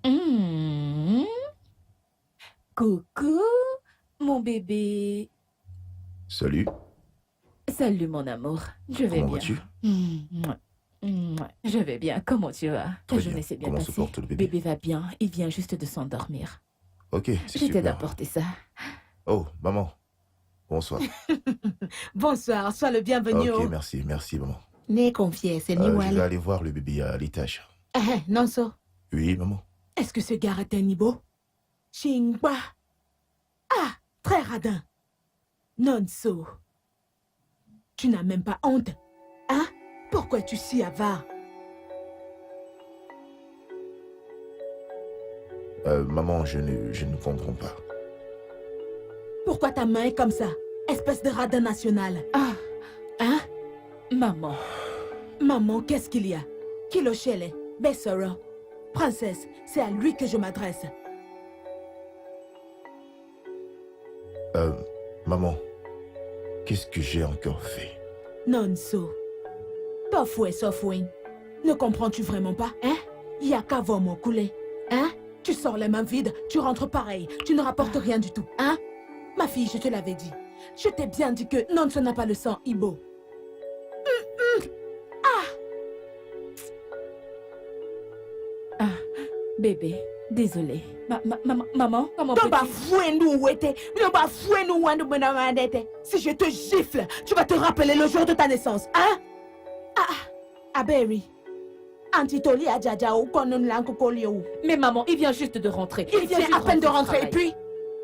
Hmm. Coucou, mon bébé. Salut, Salut, mon amour. Je vais comment bien. vas-tu? Je vais bien. Comment tu vas? Ta Très journée bien. s'est bien Comment se passée? porte le bébé? Bébé va bien. Il vient juste de s'endormir. Ok, c'est Je t'aide à super. porter ça. Oh, maman. Bonsoir. Bonsoir, sois le bienvenu. Ok, merci, maman. N'aie confiance, c'est Je vais aller voir le bébé à l'étage. Nonso, Oui, maman. est-ce que ce gars est un Ibo? Chingba. Ah, très radin. Nonso. Tu n'as même pas honte. Hein? Pourquoi tu si avare? Maman, je ne comprends pas. Pourquoi ta main est comme ça? Espèce de radin national. Ah, Hein? maman. Maman, qu'est-ce qu'il y a? Kilochele, Bessara. Princesse, c'est à lui que je m'adresse. Maman, qu'est-ce que j'ai encore fait? Nonso. Tofoué, Sofouine. Ne comprends-tu vraiment pas, hein? Y'a qu'à voir mon coulé. Hein? Tu sors les mains vides, tu rentres pareil. Tu ne rapportes rien du tout, hein? Ma fille, je te l'avais dit. Je t'ai bien dit que Nonso n'a pas le sang Ibo. Bébé, désolée. Maman, comment Non, bah, peux-tu... fouet-nous, ouété. Non, bah, fouet-nous, ouandou, benamandete. Si je te gifle, tu vas te rappeler le jour de ta naissance, hein? Aberi. Antitoli adjaja ou konon lankokoli ou. Mais maman, il vient juste de rentrer. Il vient juste à peine de du rentrer et travail. puis,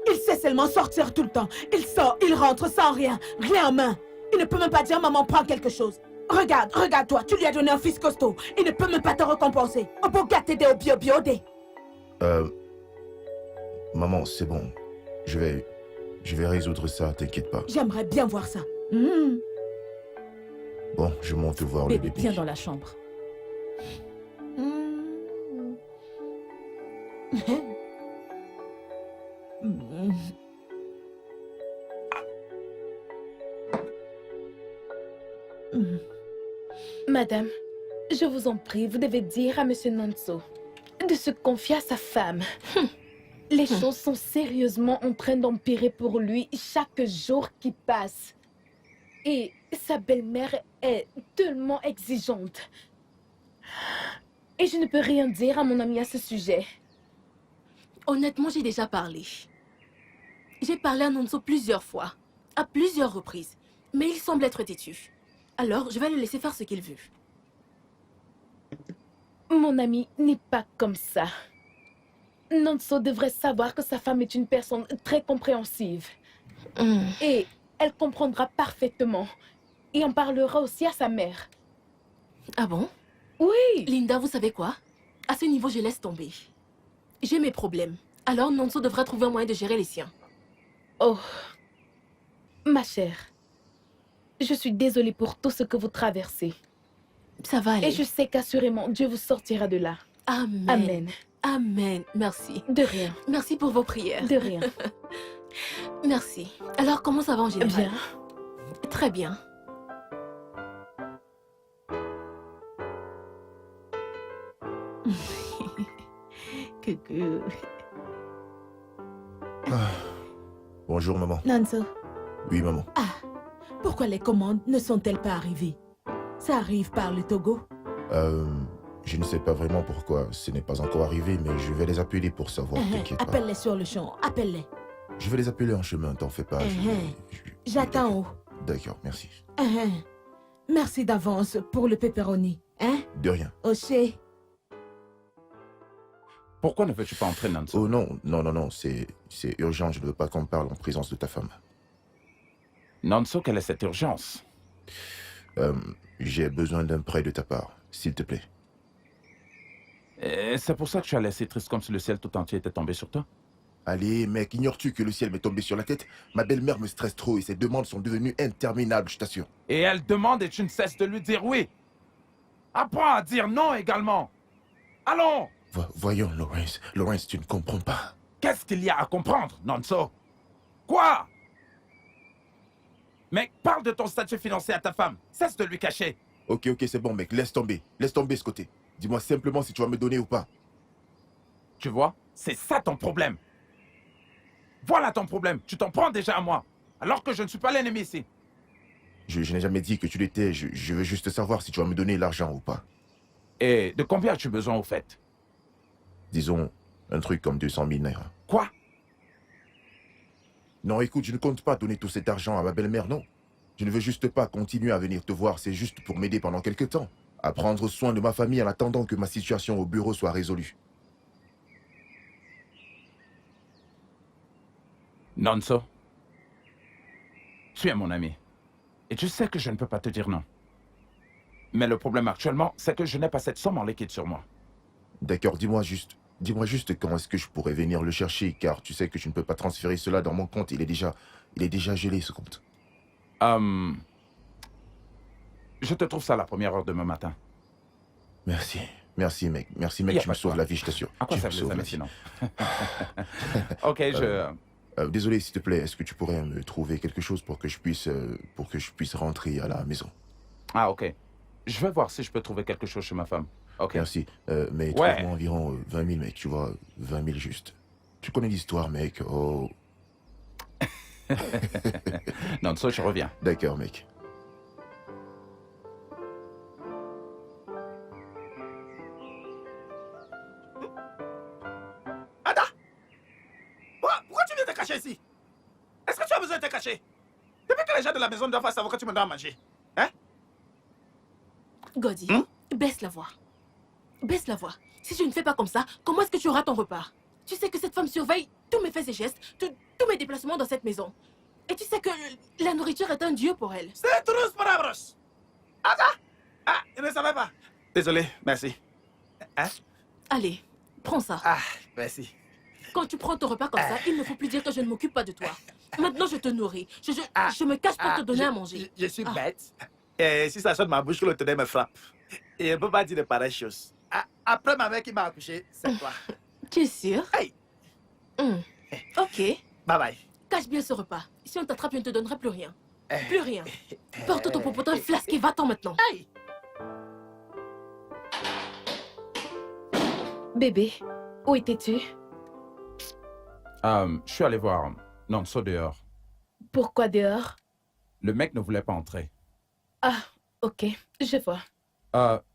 il sait seulement sortir tout le temps. Il sort, il rentre sans rien, rien en main. Il ne peut même pas dire maman prends quelque chose. Regarde-toi, tu lui as donné un fils costaud. Il ne peut même pas te récompenser. On peut gâter des bio-bio-des. Maman, c'est bon. Je vais résoudre ça, t'inquiète pas. J'aimerais bien voir ça. Bon, je monte voir le Bébé, bébé. viens dans la chambre. Madame, je vous en prie, vous devez dire à Monsieur Nonso de se confier à sa femme. Les choses sont sérieusement en train d'empirer pour lui chaque jour qui passe. Et sa belle-mère est tellement exigeante. Et je ne peux rien dire à mon ami à ce sujet. Honnêtement, j'ai déjà parlé. J'ai parlé à Nonso plusieurs fois, à plusieurs reprises. Mais il semble être têtu. Alors, je vais le laisser faire ce qu'il veut. Mon ami n'est pas comme ça. Nonso devrait savoir que sa femme est une personne très compréhensive. Et elle comprendra parfaitement. Et en parlera aussi à sa mère. Ah bon? Oui. Linda, vous savez quoi? À ce niveau, je laisse tomber. J'ai mes problèmes. Alors Nonso devra trouver un moyen de gérer les siens. Oh, ma chère. Je suis désolée pour tout ce que vous traversez. Ça va aller. Et je sais qu'assurément, Dieu vous sortira de là. Amen. Amen. Amen. Merci. De rien. Merci pour vos prières. De rien. Merci. Alors, comment ça va en général? Bien. Très bien. Coucou. Bonjour, maman. Nonso. Oui, maman. Pourquoi les commandes ne sont-elles pas arrivées? Ça arrive par le Togo? Je ne sais pas vraiment pourquoi ce n'est pas encore arrivé, mais je vais les appeler pour savoir, t'inquiète pas. Appelle-les sur le champ, appelle-les. Je vais les appeler en chemin, t'en fais pas. J'attends en haut. D'accord, merci. Merci d'avance pour le pepperoni. Hein? De rien. Oshé. Pourquoi ne veux-tu pas entrer, Nanso? Oh non, non, c'est urgent, je ne veux pas qu'on parle en présence de ta femme. Nanso, quelle est cette urgence? J'ai besoin d'un prêt de ta part, s'il te plaît. Et c'est pour ça que tu as laissé triste comme si le ciel tout entier était tombé sur toi? Allez, mec, ignores-tu que le ciel m'est tombé sur la tête? Ma belle-mère me stresse trop et ses demandes sont devenues interminables, je t'assure. Et elle demande et tu ne cesses de lui dire oui. Apprends à dire non également. Allons! Voyons, Lawrence. Lawrence, tu ne comprends pas. Qu'est-ce qu'il y a à comprendre, Nanso? Quoi? Mec, parle de ton statut financier à ta femme. Cesse de lui cacher. Ok, c'est bon, mec, laisse tomber. Laisse tomber ce côté. Dis-moi simplement si tu vas me donner ou pas. Tu vois? C'est ça ton problème. Voilà ton problème. Tu t'en prends déjà à moi. Alors que je ne suis pas l'ennemi ici. Je n'ai jamais dit que tu l'étais. Je veux juste savoir si tu vas me donner l'argent ou pas. Et de combien as-tu besoin au fait? Disons, un truc comme 200 000 naira. Quoi? Non, écoute, je ne compte pas donner tout cet argent à ma belle-mère, non. Je ne veux juste pas continuer à venir te voir. C'est juste pour m'aider pendant quelque temps. À prendre soin de ma famille en attendant que ma situation au bureau soit résolue. Nanso, tu es mon ami. Et tu sais que je ne peux pas te dire non. Mais le problème actuellement, c'est que je n'ai pas cette somme en liquide sur moi. D'accord, dis-moi juste quand est-ce que je pourrais venir le chercher, car tu sais que tu ne peux pas transférer cela dans mon compte. Il est déjà gelé, ce compte. Je te trouve ça à la première heure demain matin. Merci, mec. Merci, mec, tu me sauves la vie, je t'assure. À quoi ça me les sauves amis la vie. sinon? Ok, désolé, s'il te plaît, est-ce que tu pourrais me trouver quelque chose pour que je puisse rentrer à la maison? Ah, ok. Je vais voir si je peux trouver quelque chose chez ma femme. Ok. Merci. Mais Ouais. trouve-moi environ 20 000, mec, tu vois, 20 000 juste. Tu connais l'histoire, mec. Oh. Non, ça, je reviens. D'accord, mec. Ada! Pourquoi tu viens te cacher ici? Est-ce que tu as besoin de te cacher? Depuis que les gens de la maison doivent savoir que tu me dois à manger. Hein? Godi, baisse la voix. Baisse la voix. Si je ne fais pas comme ça, comment est-ce que tu auras ton repas? Tu sais que cette femme surveille tous mes faits et gestes, tous mes déplacements dans cette maison. Et tu sais que la nourriture est un dieu pour elle. C'est tous palabras. Ada! Ah, je ne savais pas. Désolé, merci. Hein? Allez, prends ça. Ah, merci. Quand tu prends ton repas comme ça, il ne faut plus dire que je ne m'occupe pas de toi. Maintenant, je te nourris. Je me cache pour te donner à manger. Je suis bête. Et si ça sort de ma bouche que le tonnerre me frappe. Et je ne peux pas dire de pareilles choses. Après ma mère qui m'a accouché, c'est toi. Tu es sûr? Hey! Ok. Bye bye. Cache bien ce repas. Si on t'attrape, je ne te donnerai plus rien. Plus rien. Porte ton popotin flasqué, va-t'en maintenant. Hey! Bébé, où étais-tu? Je suis allé voir Nanso dehors. Pourquoi dehors? Le mec ne voulait pas entrer. Ah, ok, je vois.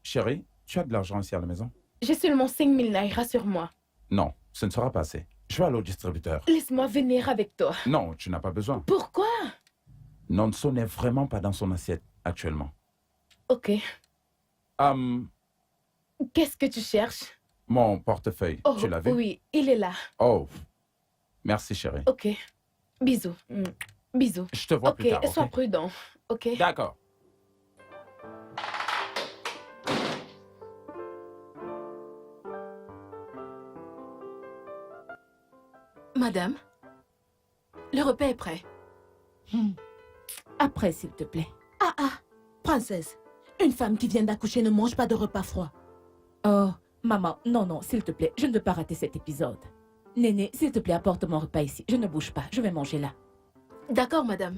Chérie, tu as de l'argent ici à la maison? J'ai seulement 5 000 naira sur moi. Non, ce ne sera pas assez. Je vais aller au distributeur. Laisse-moi venir avec toi. Non, tu n'as pas besoin. Pourquoi? Nanso n'est vraiment pas dans son assiette actuellement. Ok. Qu'est-ce que tu cherches? Mon portefeuille, Oh, tu l'as vu? oui, il est là. Oh, merci chérie. Ok. Bisous. Bisous. Je te vois plus tard, Ok, sois ok? prudent. Ok. D'accord. Madame, le repas est prêt. Après, s'il te plaît. Princesse, une femme qui vient d'accoucher ne mange pas de repas froid. Oh, maman, non, s'il te plaît, je ne veux pas rater cet épisode. Néné, s'il te plaît, apporte mon repas ici. Je ne bouge pas, je vais manger là. D'accord, madame.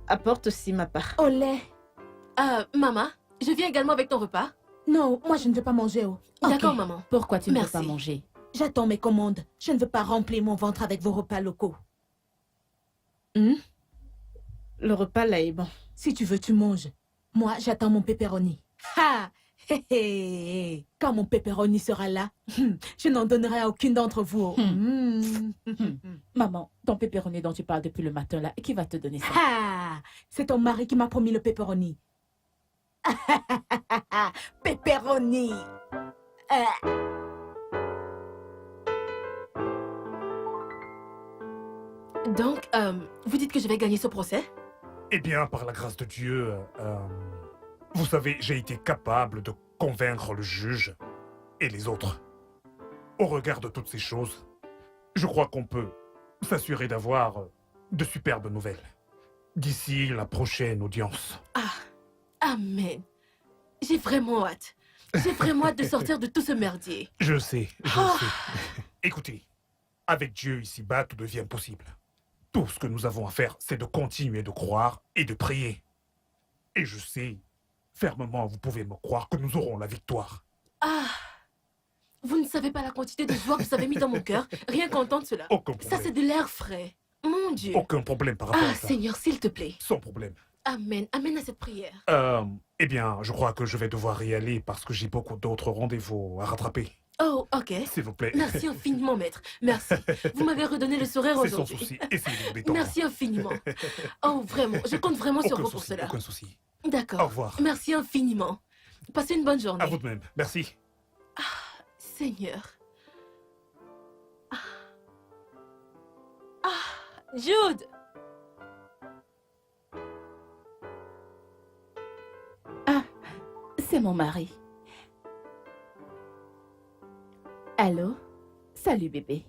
Apporte aussi ma part. Au lait. Maman, je viens également avec ton repas. Non, moi je ne veux pas manger. Ok. D'accord, maman. Pourquoi tu ne veux Merci. pas manger? J'attends mes commandes. Je ne veux pas remplir mon ventre avec vos repas locaux. Le repas là est bon. Si tu veux, tu manges. Moi, j'attends mon pepperoni. Ha! Hé, hé, quand mon pepperoni sera là, je n'en donnerai à aucune d'entre vous. Maman, ton pepperoni dont tu parles depuis le matin là, qui va te donner ça? Ah, c'est ton mari qui m'a promis le pepperoni. Pepperoni. Donc, vous dites que je vais gagner ce procès? Eh bien, par la grâce de Dieu, vous savez, j'ai été capable de convaincre le juge et les autres. Au regard de toutes ces choses, je crois qu'on peut s'assurer d'avoir de superbes nouvelles d'ici la prochaine audience. Ah, amen. J'ai vraiment hâte. J'ai vraiment hâte de sortir de tout ce merdier. Je sais, je sais. Écoutez, avec Dieu ici-bas, tout devient possible. Tout ce que nous avons à faire, c'est de continuer de croire et de prier. Et je sais, fermement, vous pouvez me croire que nous aurons la victoire. Ah, vous ne savez pas la quantité de joie que vous avez mis dans mon cœur, rien qu'entendre cela. Aucun Ça, problème. c'est de l'air frais. Mon Dieu. Aucun problème par rapport Ah, à ça. Seigneur, s'il te plaît. Sans problème. Amen. Amen à cette prière. Eh bien, je crois que je vais devoir y aller parce que j'ai beaucoup d'autres rendez-vous à rattraper. Oh, ok. S'il vous plaît. Merci infiniment, maître. Merci. Vous m'avez redonné le sourire C'est sans aujourd'hui. souci. Essayez de détendre. Merci infiniment. Oh, vraiment. Je compte vraiment sur Aucun vous pour souci, cela. aucun souci. D'accord. Au revoir. Merci infiniment. Passez une bonne journée. À vous de même. Merci. Seigneur. Jude! Ah, c'est mon mari. Allô? Salut bébé.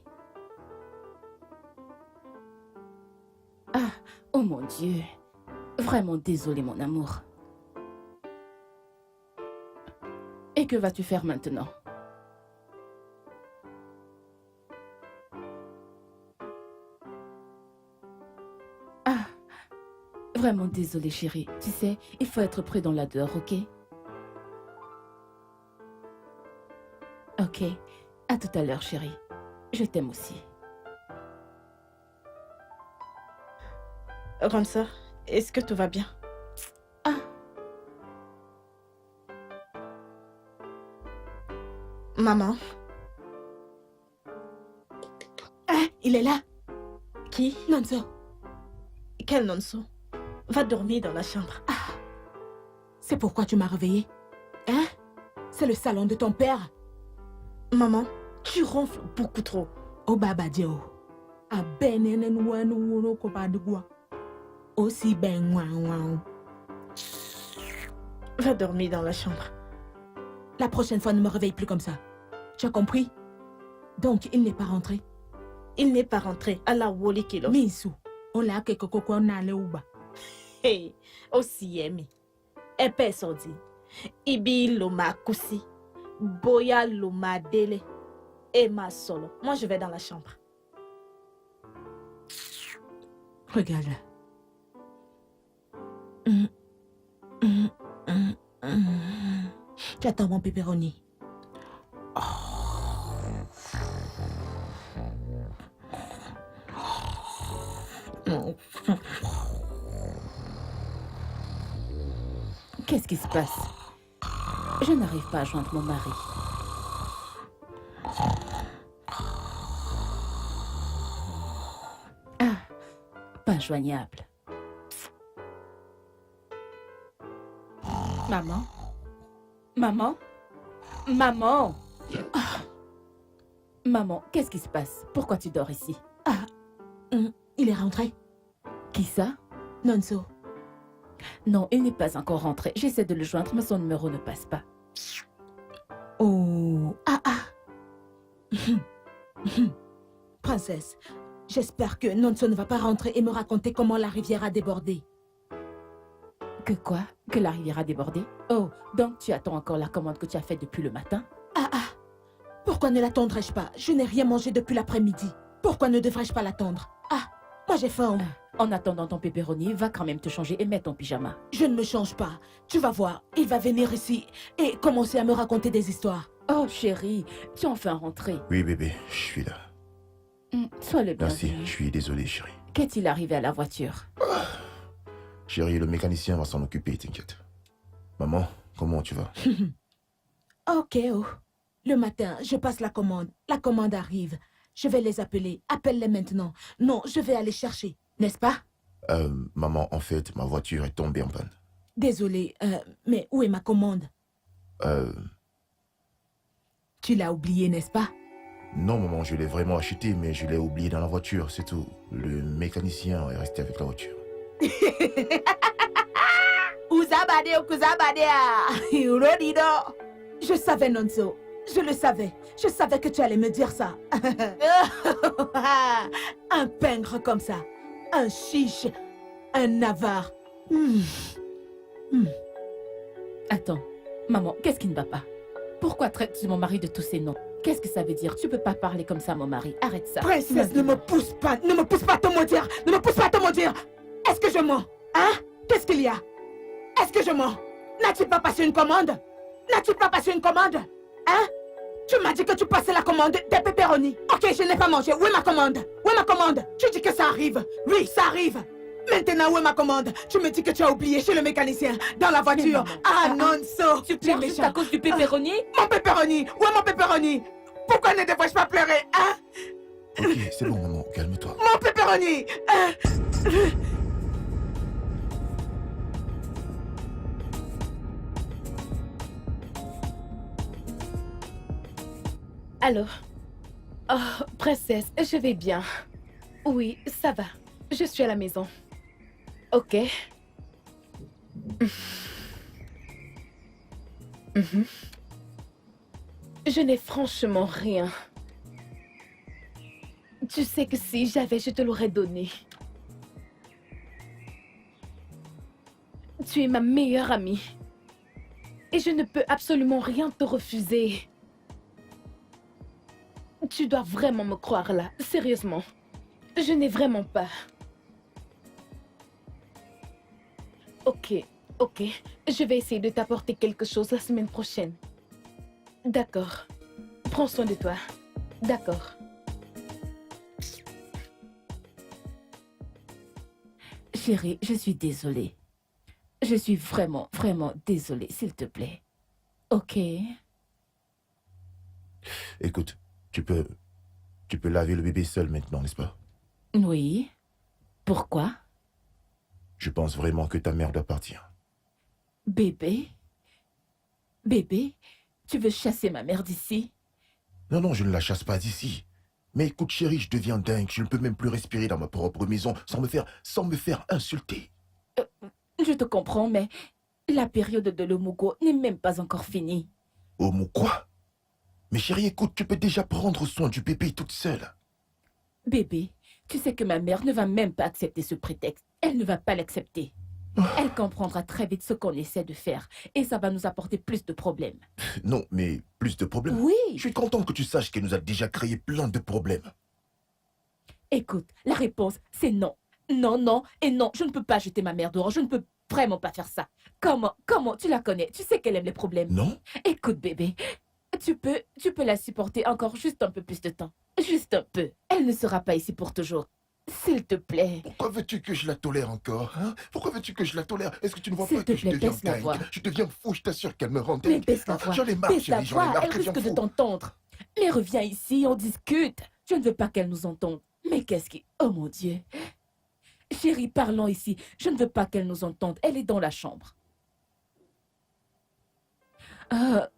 Ah, oh mon Dieu. Vraiment désolé mon amour. Et que vas-tu faire maintenant? Ah, vraiment désolé chérie. Tu sais, il faut être prêt dans la dehors, ok? Ok. À tout à l'heure, chérie. Je t'aime aussi. Ramsa, est-ce que tout va bien? Ah. Maman, Ah, il est là. qui? Nonso. Quel nonso? Va dormir dans la chambre. C'est pourquoi tu m'as réveillée. Hein? C'est le salon de ton père. Maman, tu ronfles beaucoup trop. Oh baba Dio. A benenen wanu wono ko padigwa. Aussi ben wan. Va dormir dans la chambre. La prochaine fois, ne me réveille plus comme ça. Tu as compris? Donc, il n'est pas rentré. Il n'est pas rentré à la Woli Kilo. Misu. On l'a que koko na le uba. Hey, aussi yemi. Epé sordi. Ibi loma kusi. Boya loma dele. Et ma solo. Moi, je vais dans la chambre. Regarde-la. J'attends mon pepperoni. Qu'est-ce qui se passe? Je n'arrive pas à joindre mon mari. Ah, pas joignable. Maman? Maman? Maman? Ah. Maman, qu'est-ce qui se passe? Pourquoi tu dors ici? Il est rentré. Qui ça? Nonso. Non, il n'est pas encore rentré. J'essaie de le joindre, mais son numéro ne passe pas. Oh. Princesse, j'espère que Nonso ne va pas rentrer et me raconter comment la rivière a débordé. Que quoi? Que la rivière a débordé? Oh, donc tu attends encore la commande que tu as faite depuis le matin? Pourquoi ne l'attendrais-je pas? Je n'ai rien mangé depuis l'après-midi. Pourquoi ne devrais-je pas l'attendre? Moi j'ai faim. En attendant ton pepperoni, va quand même te changer et mets ton pyjama. Je ne me change pas. Tu vas voir, il va venir ici et commencer à me raconter des histoires. Oh chérie, tu es enfin rentré. Oui, bébé, je suis là. Sois le Merci, bienvenu. je suis désolé, chérie. Qu'est-il arrivé à la voiture? Chérie, le mécanicien va s'en occuper, t'inquiète. Maman, comment tu vas? Ok, oh. Le matin, je passe la commande. La commande arrive. Je vais les appeler. Appelle-les maintenant. Non, je vais aller chercher. N'est-ce pas? Maman, en fait, ma voiture est tombée en panne. Désolée, mais où est ma commande? Tu l'as oubliée, n'est-ce pas? Non, maman, je l'ai vraiment acheté, mais je l'ai oublié dans la voiture, c'est tout. Le mécanicien est resté avec la voiture. Je savais, Nonso. Je le savais. Je savais que tu allais me dire ça. Un pingre comme ça. Un chiche. Un navarre. Attends, maman, qu'est-ce qui ne va pas? Pourquoi traites-tu mon mari de tous ces noms? Qu'est-ce que ça veut dire? Tu peux pas parler comme ça à mon mari. Arrête ça. Princesse, ne me pousse pas. Ne me pousse pas à te maudire. Ne me pousse pas à te maudire. Est-ce que je mens? Hein? Qu'est-ce qu'il y a? Est-ce que je mens? N'as-tu pas passé une commande? N'as-tu pas passé une commande? Hein? Tu m'as dit que tu passais la commande des pepperonis. Ok, je n'ai pas mangé. Où est ma commande? Où est ma commande? Tu dis que ça arrive. Oui, ça arrive. Maintenant, où est ma commande? Tu me dis que tu as oublié chez le mécanicien, dans la voiture. Ah non, so. Tu pleures juste à cause du pepperoni? Mon pepperoni. Où est mon pepperoni? Pourquoi ne devrais-je pas pleurer, hein? Ok, c'est bon, maman, calme-toi. Mon pepperoni. Alors, oh, princesse, je vais bien. Oui, ça va. Je suis à la maison. Ok. Je n'ai franchement rien. Tu sais que si j'avais, je te l'aurais donné. Tu es ma meilleure amie. Et je ne peux absolument rien te refuser. Tu dois vraiment me croire là, sérieusement. Je n'ai vraiment pas. Ok, ok. Je vais essayer de t'apporter quelque chose la semaine prochaine. D'accord. Prends soin de toi. D'accord. Chérie, je suis désolée. Je suis vraiment, vraiment désolée, s'il te plaît. Ok. Écoute, tu peux laver le bébé seul maintenant, n'est-ce pas? Oui. Pourquoi? Je pense vraiment que ta mère doit partir. Bébé? Bébé? Tu veux chasser ma mère d'ici? Non, non, je ne la chasse pas d'ici. Mais écoute, chérie, je deviens dingue. Je ne peux même plus respirer dans ma propre maison sans me faire insulter. Je te comprends, mais la période de l'Omugo n'est même pas encore finie. Omu quoi? Mais chérie, écoute, tu peux déjà prendre soin du bébé toute seule. Bébé, tu sais que ma mère ne va même pas accepter ce prétexte. Elle ne va pas l'accepter. Elle comprendra très vite ce qu'on essaie de faire et ça va nous apporter plus de problèmes. Non, mais plus de problèmes? Oui. Je suis content que tu saches qu'elle nous a déjà créé plein de problèmes. Écoute, la réponse, c'est non. Non, non et non. Je ne peux pas jeter ma mère dehors. Je ne peux vraiment pas faire ça. Comment? Tu la connais? Tu sais qu'elle aime les problèmes. Non? Écoute, bébé, tu peux la supporter encore juste un peu plus de temps. Juste un peu. Elle ne sera pas ici pour toujours. S'il te plaît. Pourquoi veux-tu que je la tolère encore, hein? Pourquoi veux-tu que je la tolère? Est-ce que tu ne vois S'il pas te que je plaît, deviens baisse la voix. dingue? Je deviens fou, je t'assure qu'elle me rend Mais dingue. baisse la voix. J'en ai marre, Baisse la chérie, j'en ai voix. marre, Elle je deviens risque de fou. t'entendre. Mais reviens ici, on discute. Je ne veux pas qu'elle nous entende. Mais qu'est-ce qui... Oh mon Dieu. Chérie, parlons ici. Je ne veux pas qu'elle nous entende. Elle est dans la chambre. Ma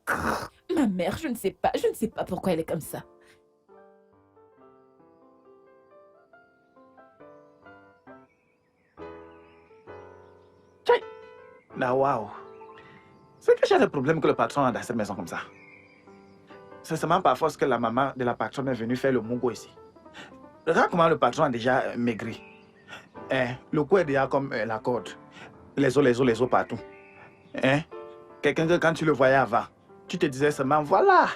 mère, je ne sais pas pourquoi elle est comme ça. Là, waouh. C'est que j'ai des problèmes que le patron a dans cette maison comme ça. C'est seulement par force que la maman de la patronne est venue faire le Mungo ici. Regarde comment le patron a déjà maigri. Le cou est déjà comme la corde. Les os partout. Quelqu'un que quand tu le voyais avant, tu te disais seulement, voilà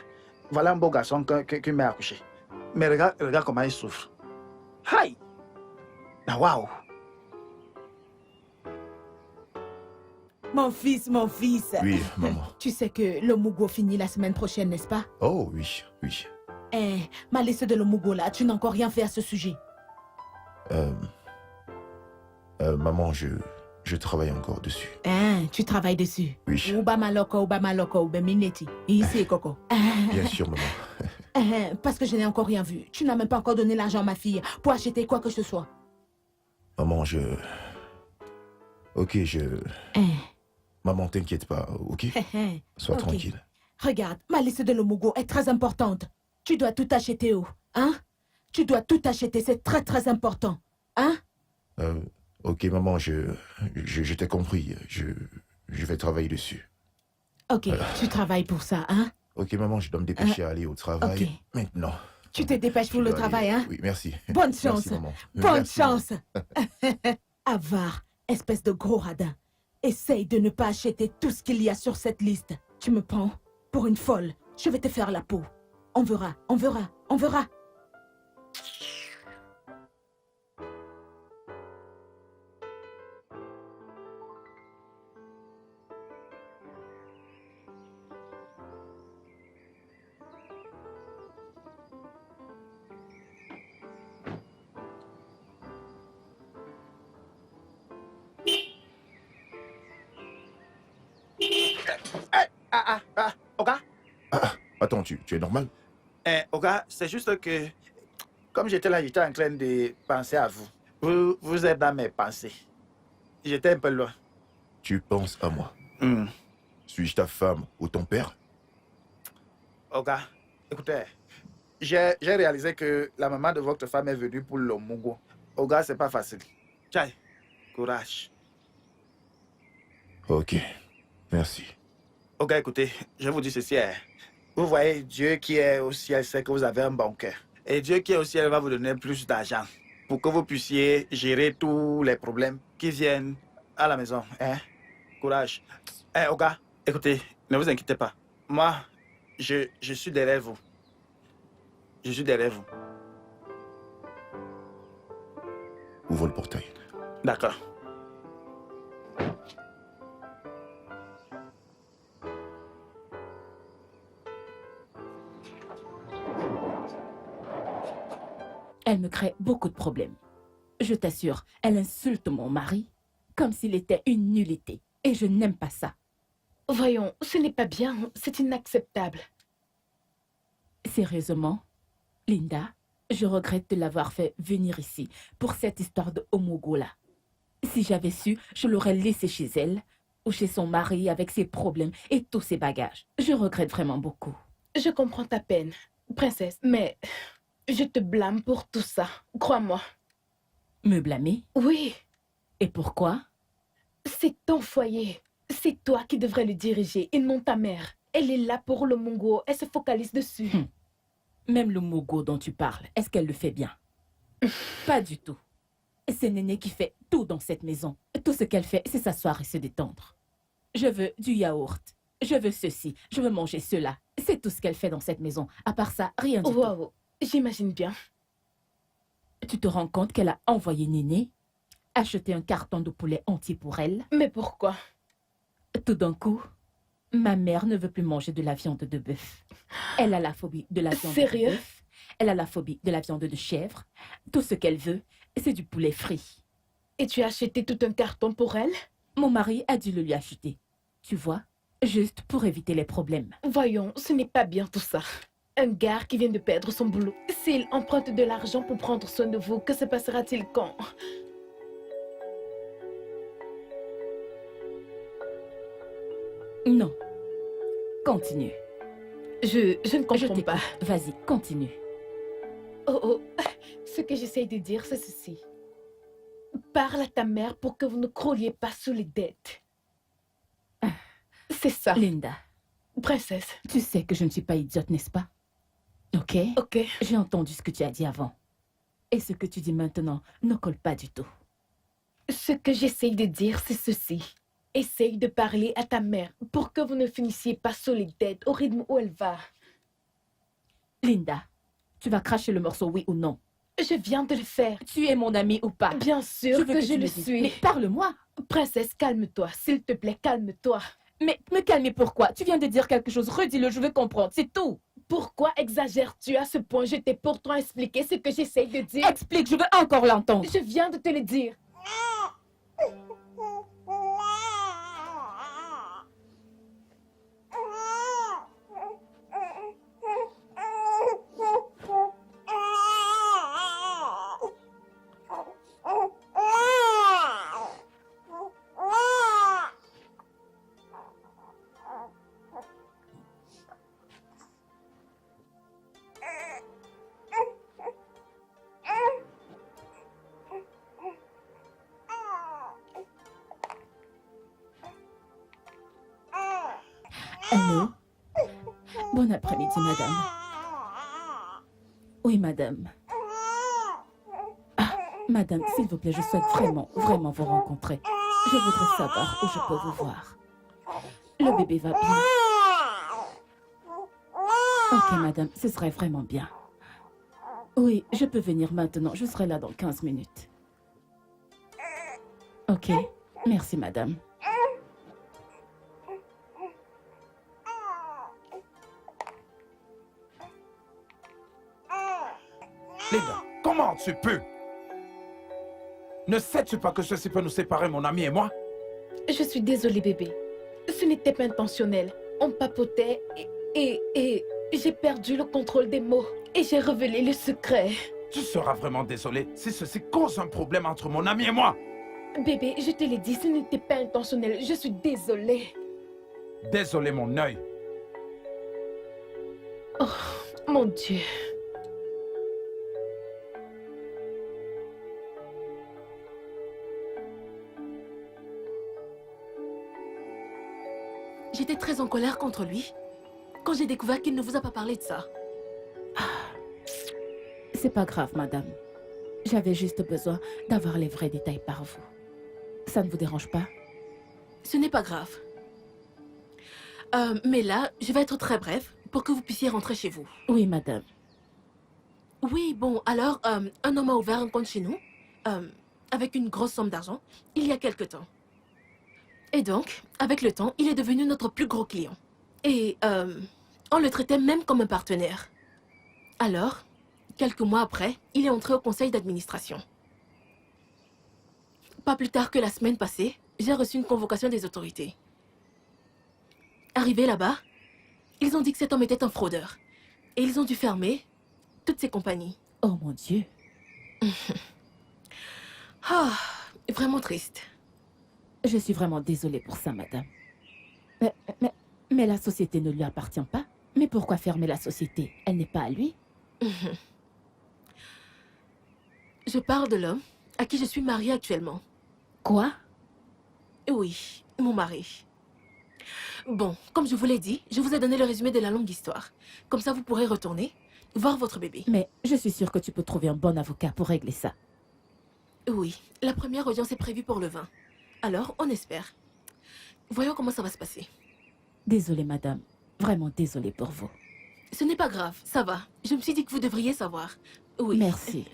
un beau garçon qui m'a accouché. Mais regarde comment il souffre. Aïe! Là, waouh! Mon fils. Oui, maman. Tu sais que le Mugo finit la semaine prochaine, n'est-ce pas? Oh, oui, oui. Ma liste de le Mugo là, tu n'as encore rien fait à ce sujet. Maman, Je travaille encore dessus. Hein, tu travailles dessus. Oui. Obama loko, Mineti. Ici, Coco. Bien sûr, maman. Parce que je n'ai encore rien vu. Tu n'as même pas encore donné l'argent à ma fille pour acheter quoi que ce soit. Maman, Ok, Maman, t'inquiète pas, ok? Sois Ok. tranquille. Regarde, ma liste de l'Omugo est très importante. Tu dois tout acheter, oh. Hein? Tu dois tout acheter, c'est très très important. Hein? Ok, maman, je t'ai compris. Je vais travailler dessus. Ok, tu travailles pour ça, hein? Ok, maman, je dois me dépêcher à aller au travail. ok. Maintenant. Tu te dépêches pour Je le dois travail, aller. hein? Oui, merci. Bonne chance. Merci, maman. Bonne Merci, maman. chance. Avare, espèce de gros radin. Essaye de ne pas acheter tout ce qu'il y a sur cette liste. Tu me prends pour une folle. Je vais te faire la peau. On verra, on verra, on verra. Oga? Attends, tu es normal? Oga, c'est juste que, comme j'étais là, j'étais en train de penser à vous. Vous êtes dans mes pensées. J'étais un peu loin. Tu penses à moi. Hmm. Suis-je ta femme ou ton père? Oga, écoutez, j'ai réalisé que la maman de votre femme est venue pour le Mugo. Oga, c'est pas facile. Tchai, courage. Ok, merci. Oga, écoutez, je vous dis ceci. Vous voyez, Dieu qui est au ciel sait que vous avez un bon cœur. Et Dieu qui est au ciel va vous donner plus d'argent pour que vous puissiez gérer tous les problèmes qui viennent à la maison. Hein? Courage. Oga, écoutez, ne vous inquiétez pas. Moi, je suis derrière vous. Je suis derrière vous. Ouvre le portail. D'accord. Elle me crée beaucoup de problèmes. Je t'assure, elle insulte mon mari comme s'il était une nullité. Et je n'aime pas ça. Voyons, ce n'est pas bien, c'est inacceptable. Sérieusement, Linda, je regrette de l'avoir fait venir ici pour cette histoire de Omugo-là. Si j'avais su, je l'aurais laissée chez elle ou chez son mari avec ses problèmes et tous ses bagages. Je regrette vraiment beaucoup. Je comprends ta peine, princesse, mais je te blâme pour tout ça, crois-moi. Me blâmer? Oui, Et pourquoi? c'est ton foyer. C'est toi qui devrais le diriger et non ta mère. Elle est là pour le Mongo, elle se focalise dessus. Même le Mogo dont tu parles, est-ce qu'elle le fait bien? Pas du tout. C'est Néné qui fait tout dans cette maison. Tout ce qu'elle fait, c'est s'asseoir et se détendre. Je veux du yaourt. Je veux ceci. Je veux manger cela. C'est tout ce qu'elle fait dans cette maison. À part ça, rien du tout. Waouh, j'imagine bien. Tu te rends compte qu'elle a envoyé Néné acheter un carton de poulet entier pour elle? Mais pourquoi? Tout d'un coup, ma mère ne veut plus manger de la viande de bœuf. Elle a la phobie de la viande Sérieux? de bœuf. Elle a la phobie de la viande de chèvre. Tout ce qu'elle veut, c'est du poulet frit. Et tu as acheté tout un carton pour elle? Mon mari a dû le lui acheter. Tu vois, juste pour éviter les problèmes. Voyons, ce n'est pas bien tout ça. Un gars qui vient de perdre son boulot. S'il emprunte de l'argent pour prendre soin de vous, que se passera-t-il quand? Non. Continue. Je ne Je comprends t'écoute. pas. Vas-y, continue. Oh, ce que j'essaye de dire, c'est ceci. Parle à ta mère pour que vous ne crouliez pas sous les dettes. C'est ça, Linda, princesse. tu sais que je ne suis pas idiote, n'est-ce pas? Ok? Ok, J'ai entendu ce que tu as dit avant. Et ce que tu dis maintenant ne colle pas du tout. ce que j'essaye de dire, c'est ceci. Essaye de parler à ta mère pour que vous ne finissiez pas sous les dettes au rythme où elle va. Linda, tu vas cracher le morceau, oui ou non? Je viens de le faire. Tu es mon amie ou pas? Bien sûr Je veux que tu je me le dises. suis. Mais parle-moi. Princesse, calme-toi. S'il te plaît, calme-toi. Mais me calmer pourquoi? Tu viens de dire quelque chose, redis-le, je veux comprendre, c'est tout. Pourquoi exagères-tu à ce point? Je t'ai pourtant expliqué ce que j'essaye de dire. Explique, je veux encore l'entendre. Je viens de te le dire. Allô? Bon après-midi, madame. Oui, madame. Ah, madame, s'il vous plaît, je souhaite vraiment, vraiment vous rencontrer. Je voudrais savoir où je peux vous voir. Le bébé va bien. Ok, madame, ce serait vraiment bien. Oui, je peux venir maintenant. Je serai là dans 15 minutes. Ok, merci, madame. Linda, comment tu peux? Ne sais-tu pas que ceci peut nous séparer, mon ami et moi? Je suis désolée, bébé. Ce n'était pas intentionnel. On papotait et j'ai perdu le contrôle des mots. Et j'ai révélé le secret. Tu seras vraiment désolé si ceci cause un problème entre mon ami et moi. Bébé, je te l'ai dit, ce n'était pas intentionnel. Je suis désolée. Désolé, mon œil. Oh, mon Dieu. J'étais très en colère contre lui quand j'ai découvert qu'il ne vous a pas parlé de ça. C'est pas grave, madame. J'avais juste besoin d'avoir les vrais détails par vous. Ça ne vous dérange pas? Ce n'est pas grave. Mais là, je vais être très bref pour que vous puissiez rentrer chez vous. Oui, madame. Oui, bon, alors, un homme a ouvert un compte chez nous, avec une grosse somme d'argent, il y a quelque temps. Et donc, avec le temps, il est devenu notre plus gros client. Et on le traitait même comme un partenaire. Alors, quelques mois après, il est entré au conseil d'administration. Pas plus tard que la semaine passée, j'ai reçu une convocation des autorités. Arrivé là-bas, ils ont dit que cet homme était un fraudeur. Et ils ont dû fermer toutes ses compagnies. Oh mon Dieu. Ah, vraiment triste. Je suis vraiment désolée pour ça, madame. Mais la société ne lui appartient pas. Mais pourquoi fermer la société? Elle n'est pas à lui. Je parle de l'homme à qui je suis mariée actuellement. Quoi? Oui, mon mari. Bon, comme je vous l'ai dit, je vous ai donné le résumé de la longue histoire. Comme ça, vous pourrez retourner voir votre bébé. Mais je suis sûre que tu peux trouver un bon avocat pour régler ça. Oui, la première audience est prévue pour le 20. Alors, on espère. Voyons comment ça va se passer. Désolée, madame. Vraiment désolée pour vous. Ce n'est pas grave, ça va. Je me suis dit que vous devriez savoir. Oui. Merci.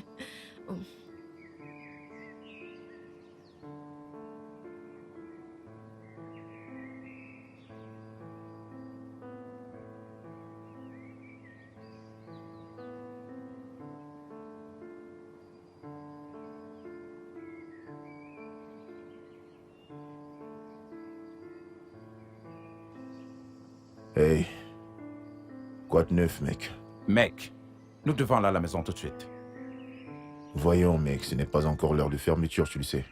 Hey. Quoi de neuf, mec? Mec, nous devons aller à la maison tout de suite. Voyons, mec, ce n'est pas encore l'heure de fermeture, tu le sais.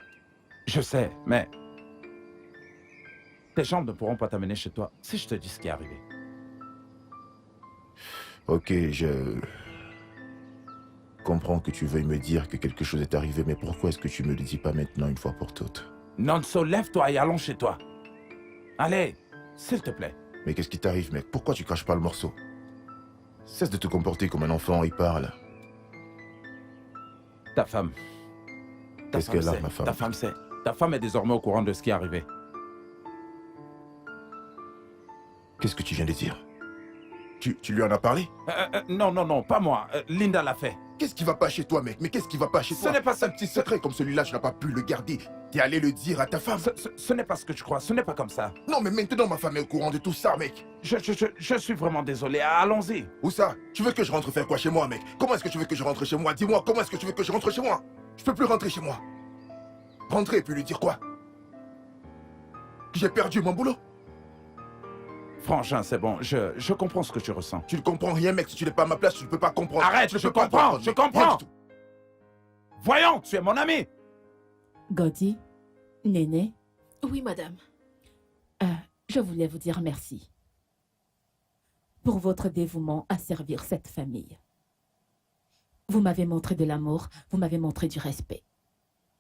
Je sais, mais... tes jambes ne pourront pas t'amener chez toi si je te dis ce qui est arrivé. Ok, je... comprends que tu veuilles me dire que quelque chose est arrivé, mais pourquoi est-ce que tu me le dis pas maintenant une fois pour toutes? Nonso, lève-toi et allons chez toi. Allez, s'il te plaît. Mais qu'est-ce qui t'arrive, mec? Pourquoi tu craches pas le morceau? Cesse de te comporter comme un enfant et parle. Ta femme. Qu'est-ce qu'elle a, ma femme? Ta femme sait. Ta femme est désormais au courant de ce qui est arrivé. Qu'est-ce que tu viens de dire? Tu lui en as parlé? Non, pas moi. Linda l'a fait. Qu'est-ce qui va pas chez toi, mec? Mais qu'est-ce qui va pas chez toi? Ce n'est pas ça. Un petit secret comme celui-là, tu n'as pas pu le garder. T'es allé le dire à ta femme. Ce n'est pas ce que tu crois. Ce n'est pas comme ça. Non, mais maintenant, ma femme est au courant de tout ça, mec. Je suis vraiment désolé. Allons-y. Où ça? Tu veux que je rentre faire quoi chez moi, mec? Comment est-ce que tu veux que je rentre chez moi? Dis-moi, comment est-ce que tu veux que je rentre chez moi? Je peux plus rentrer chez moi. Rentrer et puis lui dire quoi? Que j'ai perdu mon boulot? Franchement, c'est bon. Je comprends ce que tu ressens. Tu ne comprends rien, mec. Si tu n'es pas à ma place, tu ne peux pas comprendre. Arrête, je comprends. Je comprends. Voyons, tu es mon ami. Godi, Néné. Oui, madame. Je voulais vous dire merci pour votre dévouement à servir cette famille. Vous m'avez montré de l'amour, vous m'avez montré du respect.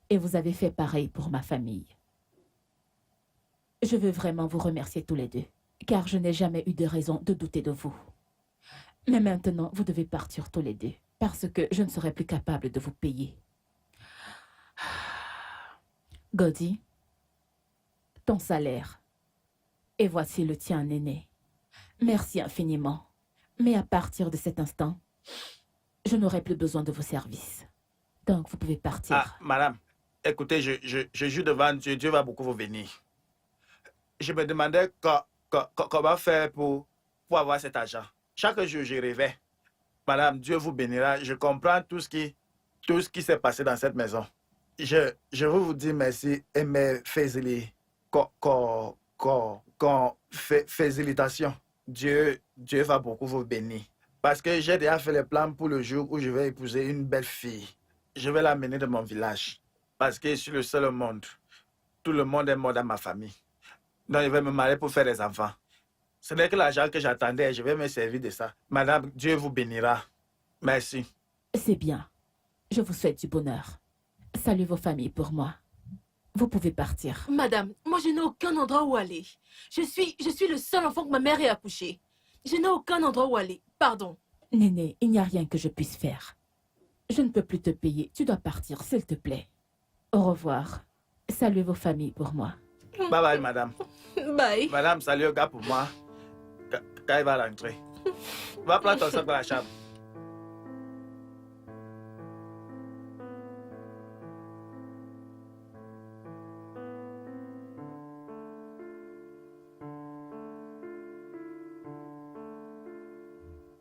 Et vous avez fait pareil pour ma famille. Je veux vraiment vous remercier tous les deux. car je n'ai jamais eu de raison de douter de vous. Mais maintenant, vous devez partir tous les deux, parce que je ne serai plus capable de vous payer. Goldie, ton salaire. Et voici le tien, Néné. Merci infiniment. Mais à partir de cet instant, je n'aurai plus besoin de vos services. Donc, vous pouvez partir. Ah, madame, écoutez, je jure devant Dieu, Dieu va beaucoup vous bénir. Je me demandais comment faire pour avoir cet argent. Chaque jour, je rêvais. Madame, Dieu vous bénira. Je comprends tout ce qui s'est passé dans cette maison. Je veux vous dire merci et mes félicitations. Dieu va beaucoup vous bénir. Parce que j'ai déjà fait les plans pour le jour où je vais épouser une belle fille. Je vais l'amener de mon village. Parce que je suis le seul au monde. Tout le monde est mort dans ma famille. Donc je vais me marier pour faire des enfants. Ce n'est que l'argent que j'attendais. Je vais me servir de ça. Madame, Dieu vous bénira. Merci. C'est bien. Je vous souhaite du bonheur. Salut vos familles pour moi. Vous pouvez partir. Madame, moi je n'ai aucun endroit où aller. Je suis le seul enfant que ma mère ait accouché. Je n'ai aucun endroit où aller. Pardon. Néné, il n'y a rien que je puisse faire. Je ne peux plus te payer. Tu dois partir, s'il te plaît. Au revoir. Salut vos familles pour moi. Bye bye, madame. Bye. Madame, salut au gars pour moi. Quand il va rentrer. Va prendre ton sac dans la chambre.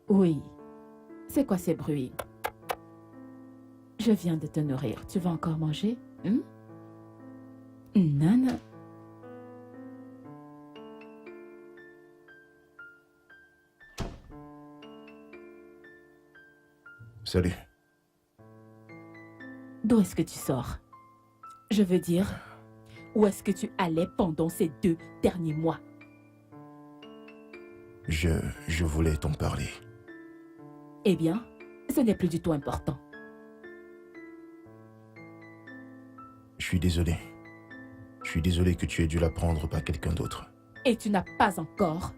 Oui. C'est quoi ces bruits? Je viens de te nourrir. Tu vas encore manger? Non. Salut. D'où est-ce que tu sors? Je veux dire, où est-ce que tu allais pendant ces 2 derniers mois? Je voulais t'en parler. Eh bien, ce n'est plus du tout important. Je suis désolé. Je suis désolé que tu aies dû la prendre par quelqu'un d'autre. Et tu n'as pas encore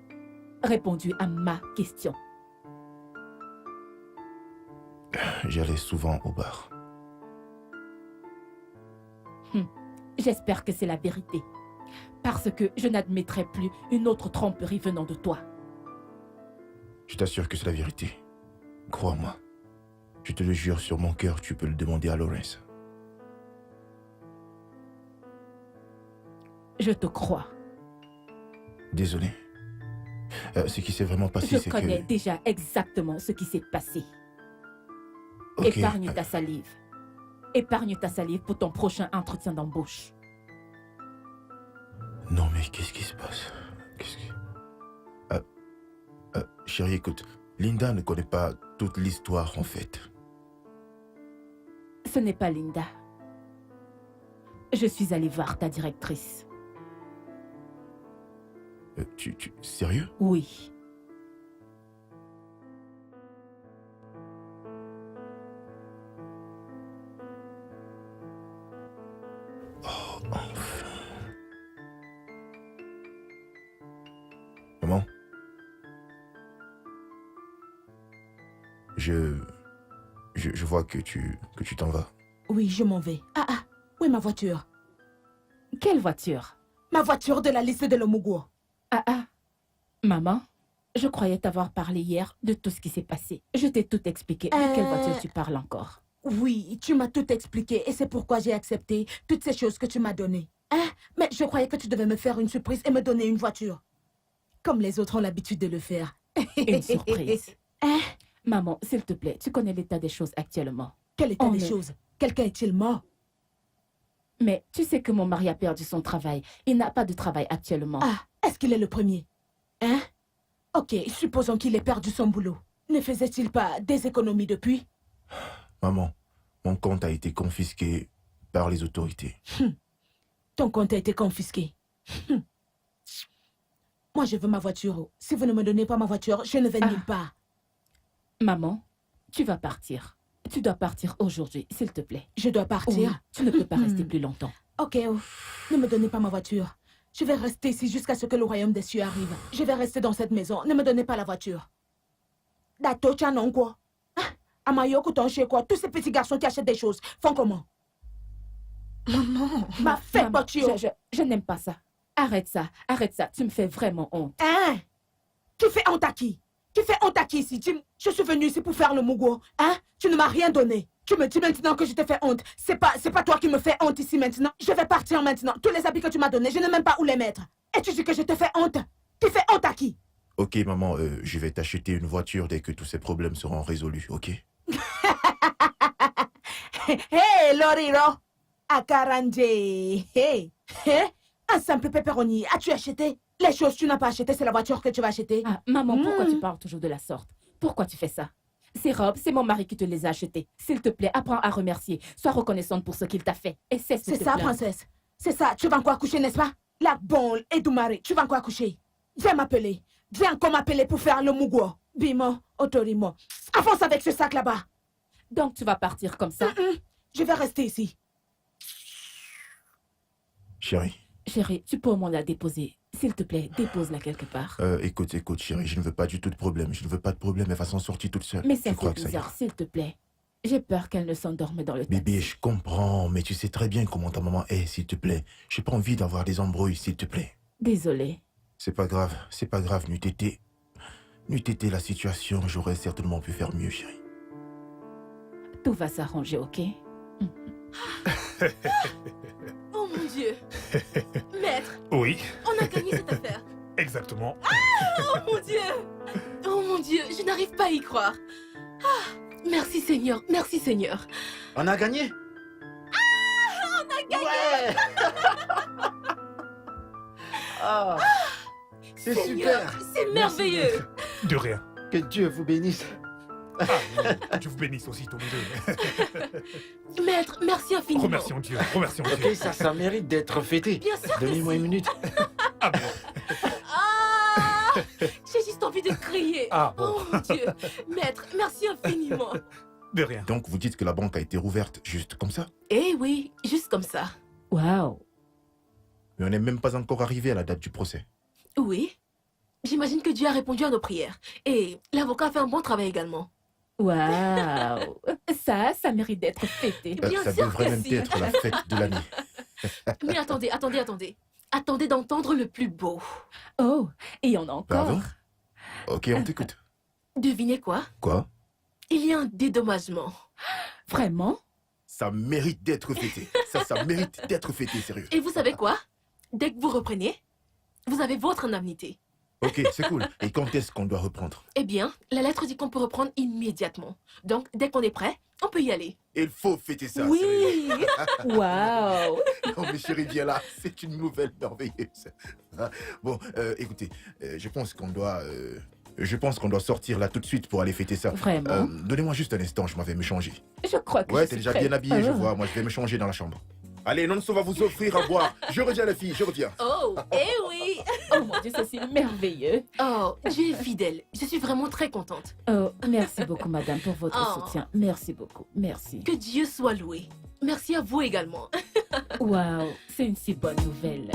répondu à ma question. J'allais souvent au bar. J'espère que c'est la vérité. Parce que je n'admettrai plus une autre tromperie venant de toi. Je t'assure que c'est la vérité. Crois-moi. Je te le jure sur mon cœur, tu peux le demander à Lawrence. Je te crois. Désolé. Ce qui s'est vraiment passé, c'est Je que... connais déjà exactement ce qui s'est passé. Ok. Épargne ta salive. Épargne ta salive pour ton prochain entretien d'embauche. Non, mais qu'est-ce qui se passe? Chérie, écoute. Linda ne connaît pas toute l'histoire, en fait. Ce n'est pas Linda. Je suis allée voir ta directrice. Sérieux? Oui. Oh, enfin. Maman? Je vois que tu t'en vas. Oui, je m'en vais. Ah, où est ma voiture? Quelle voiture? Ma voiture de la liste de l'Omugo. Maman, je croyais t'avoir parlé hier de tout ce qui s'est passé. Je t'ai tout expliqué. De quelle voiture tu parles encore? Oui, tu m'as tout expliqué et c'est pourquoi j'ai accepté toutes ces choses que tu m'as données. Mais je croyais que tu devais me faire une surprise et me donner une voiture. Comme les autres ont l'habitude de le faire. Une surprise. Maman, s'il te plaît, tu connais l'état des choses actuellement. Quel état des choses? Quelqu'un est-il mort? Mais tu sais que mon mari a perdu son travail. Il n'a pas de travail actuellement. Est-ce qu'il est le premier? Ok, supposons qu'il ait perdu son boulot. Ne faisait-il pas des économies depuis? Maman, mon compte a été confisqué par les autorités. Ton compte a été confisqué. Moi, je veux ma voiture. Si vous ne me donnez pas ma voiture, je ne vais nulle part. Maman, tu vas partir. Tu dois partir aujourd'hui, s'il te plaît. Je dois partir? Oui, tu ne peux pas rester plus longtemps. Ok, ne me donnez pas ma voiture. Je vais rester ici jusqu'à ce que le royaume des cieux arrive. Je vais rester dans cette maison. Ne me donnez pas la voiture. Dato, tiens, non, quoi? Amayoko, ton chez quoi? Tous ces petits garçons qui achètent des choses font comment? Maman. Ma fête, Maman, voiture. je n'aime pas ça. Arrête ça, tu me fais vraiment honte. Hein? Qui fait honte à qui? Qui fait honte à qui ici? Je suis venue ici pour faire le mugo. Hein? Tu ne m'as rien donné. Tu me dis maintenant que je te fais honte. C'est pas toi qui me fais honte ici maintenant. Je vais partir maintenant. Tous les habits que tu m'as donnés, je ne sais même pas où les mettre. Et tu dis que je te fais honte? Tu fais honte à qui? Ok, maman, je vais t'acheter une voiture dès que tous ces problèmes seront résolus, ok? Hey, Loriro! Akaranje! Hey! Un simple pepperoni. As-tu acheté? Les choses que tu n'as pas achetées, c'est la voiture que tu vas acheter. Ah, maman, pourquoi tu parles toujours de la sorte? Pourquoi tu fais ça? Ces robes, c'est mon mari qui te les a achetées. S'il te plaît, apprends à remercier. Sois reconnaissante pour ce qu'il t'a fait. Et cesse de te C'est ça, plaindre. princesse. C'est ça. Tu vas encore coucher, n'est-ce pas? La bonne et Doumare, tu vas encore coucher. Viens m'appeler. Viens encore m'appeler pour faire le mugo. Bimo, Otorimo. Avance avec ce sac là-bas. Donc tu vas partir comme ça? Je vais rester ici. Chérie. Chérie, tu peux au moins la déposer. S'il te plaît, dépose-la quelque part. Écoute, chérie, je ne veux pas du tout de problème. Je ne veux pas de problème, elle va s'en sortir toute seule. Mais Je c'est crois que ça bizarre, ira. s'il te plaît. J'ai peur qu'elle ne s'endorme dans le taxi. Bébé, je comprends, mais tu sais très bien comment ta maman est, s'il te plaît. J'ai pas envie d'avoir des embrouilles, s'il te plaît. Désolée. C'est pas grave, n'eût été la situation, j'aurais certainement pu faire mieux, chérie. Tout va s'arranger, ok? Oh mon Dieu. Maître, Oui, on a gagné cette affaire. exactement. Oh mon Dieu. Oh mon Dieu, je n'arrive pas à y croire. Ah, merci Seigneur, merci Seigneur. On a gagné? On a gagné. Ouais. Ah, c'est Seigneur, super. c'est merveilleux. De rien. Que Dieu vous bénisse. Ah, oui, Dieu vous bénisse aussi tous les deux. Maître, merci infiniment. Remercions Dieu, remercions Dieu. Ok, ça mérite d'être fêté. Bien sûr que Donnez-moi si. une minute. Ah bon. Ah, j'ai juste envie de crier. Ah bon. Oh mon Dieu. Maître, merci infiniment. De rien. Donc vous dites que la banque a été rouverte juste comme ça? Eh oui, juste comme ça. Waouh. Mais on n'est même pas encore arrivé à la date du procès. Oui. J'imagine que Dieu a répondu à nos prières. Et l'avocat a fait un bon travail également. Waouh. Ça mérite d'être fêté. Bien Ça sûr devrait que même si. être la fête de l'année. Mais attendez. Attendez d'entendre le plus beau. Oh, et on a encore. Pardon? Ok, on t'écoute. Devinez quoi? Quoi? Il y a un dédommagement. Vraiment? Ça mérite d'être fêté. Ça mérite d'être fêté, sérieux. Et vous savez quoi? Dès que vous reprenez, vous avez votre indemnité. Ok, c'est cool. Et quand est-ce qu'on doit reprendre? Eh bien, la lettre dit qu'on peut reprendre immédiatement. Donc, dès qu'on est prêt, on peut y aller. Il faut fêter ça, sérieux. Oui. Waouh. Non, mais chérie, viens là. C'est une nouvelle merveilleuse. Bon, écoutez, je pense qu'on doit sortir là tout de suite pour aller fêter ça. Vraiment? Donnez-moi juste un instant, je m'en vais me changer. Je crois que Ouais, je t'es suis déjà prête. bien habillé, je Oh. vois. Moi, je vais me changer dans la chambre. Allez, Nonso va vous offrir à boire. Je reviens, les filles, je reviens. Oh, eh oui. Oh mon Dieu, c'est merveilleux. Oh, Dieu est fidèle. Je suis vraiment très contente. Oh, merci beaucoup, madame, pour votre Oh. soutien. Merci beaucoup. Merci. Que Dieu soit loué. Merci à vous également. Waouh, c'est une si bonne nouvelle.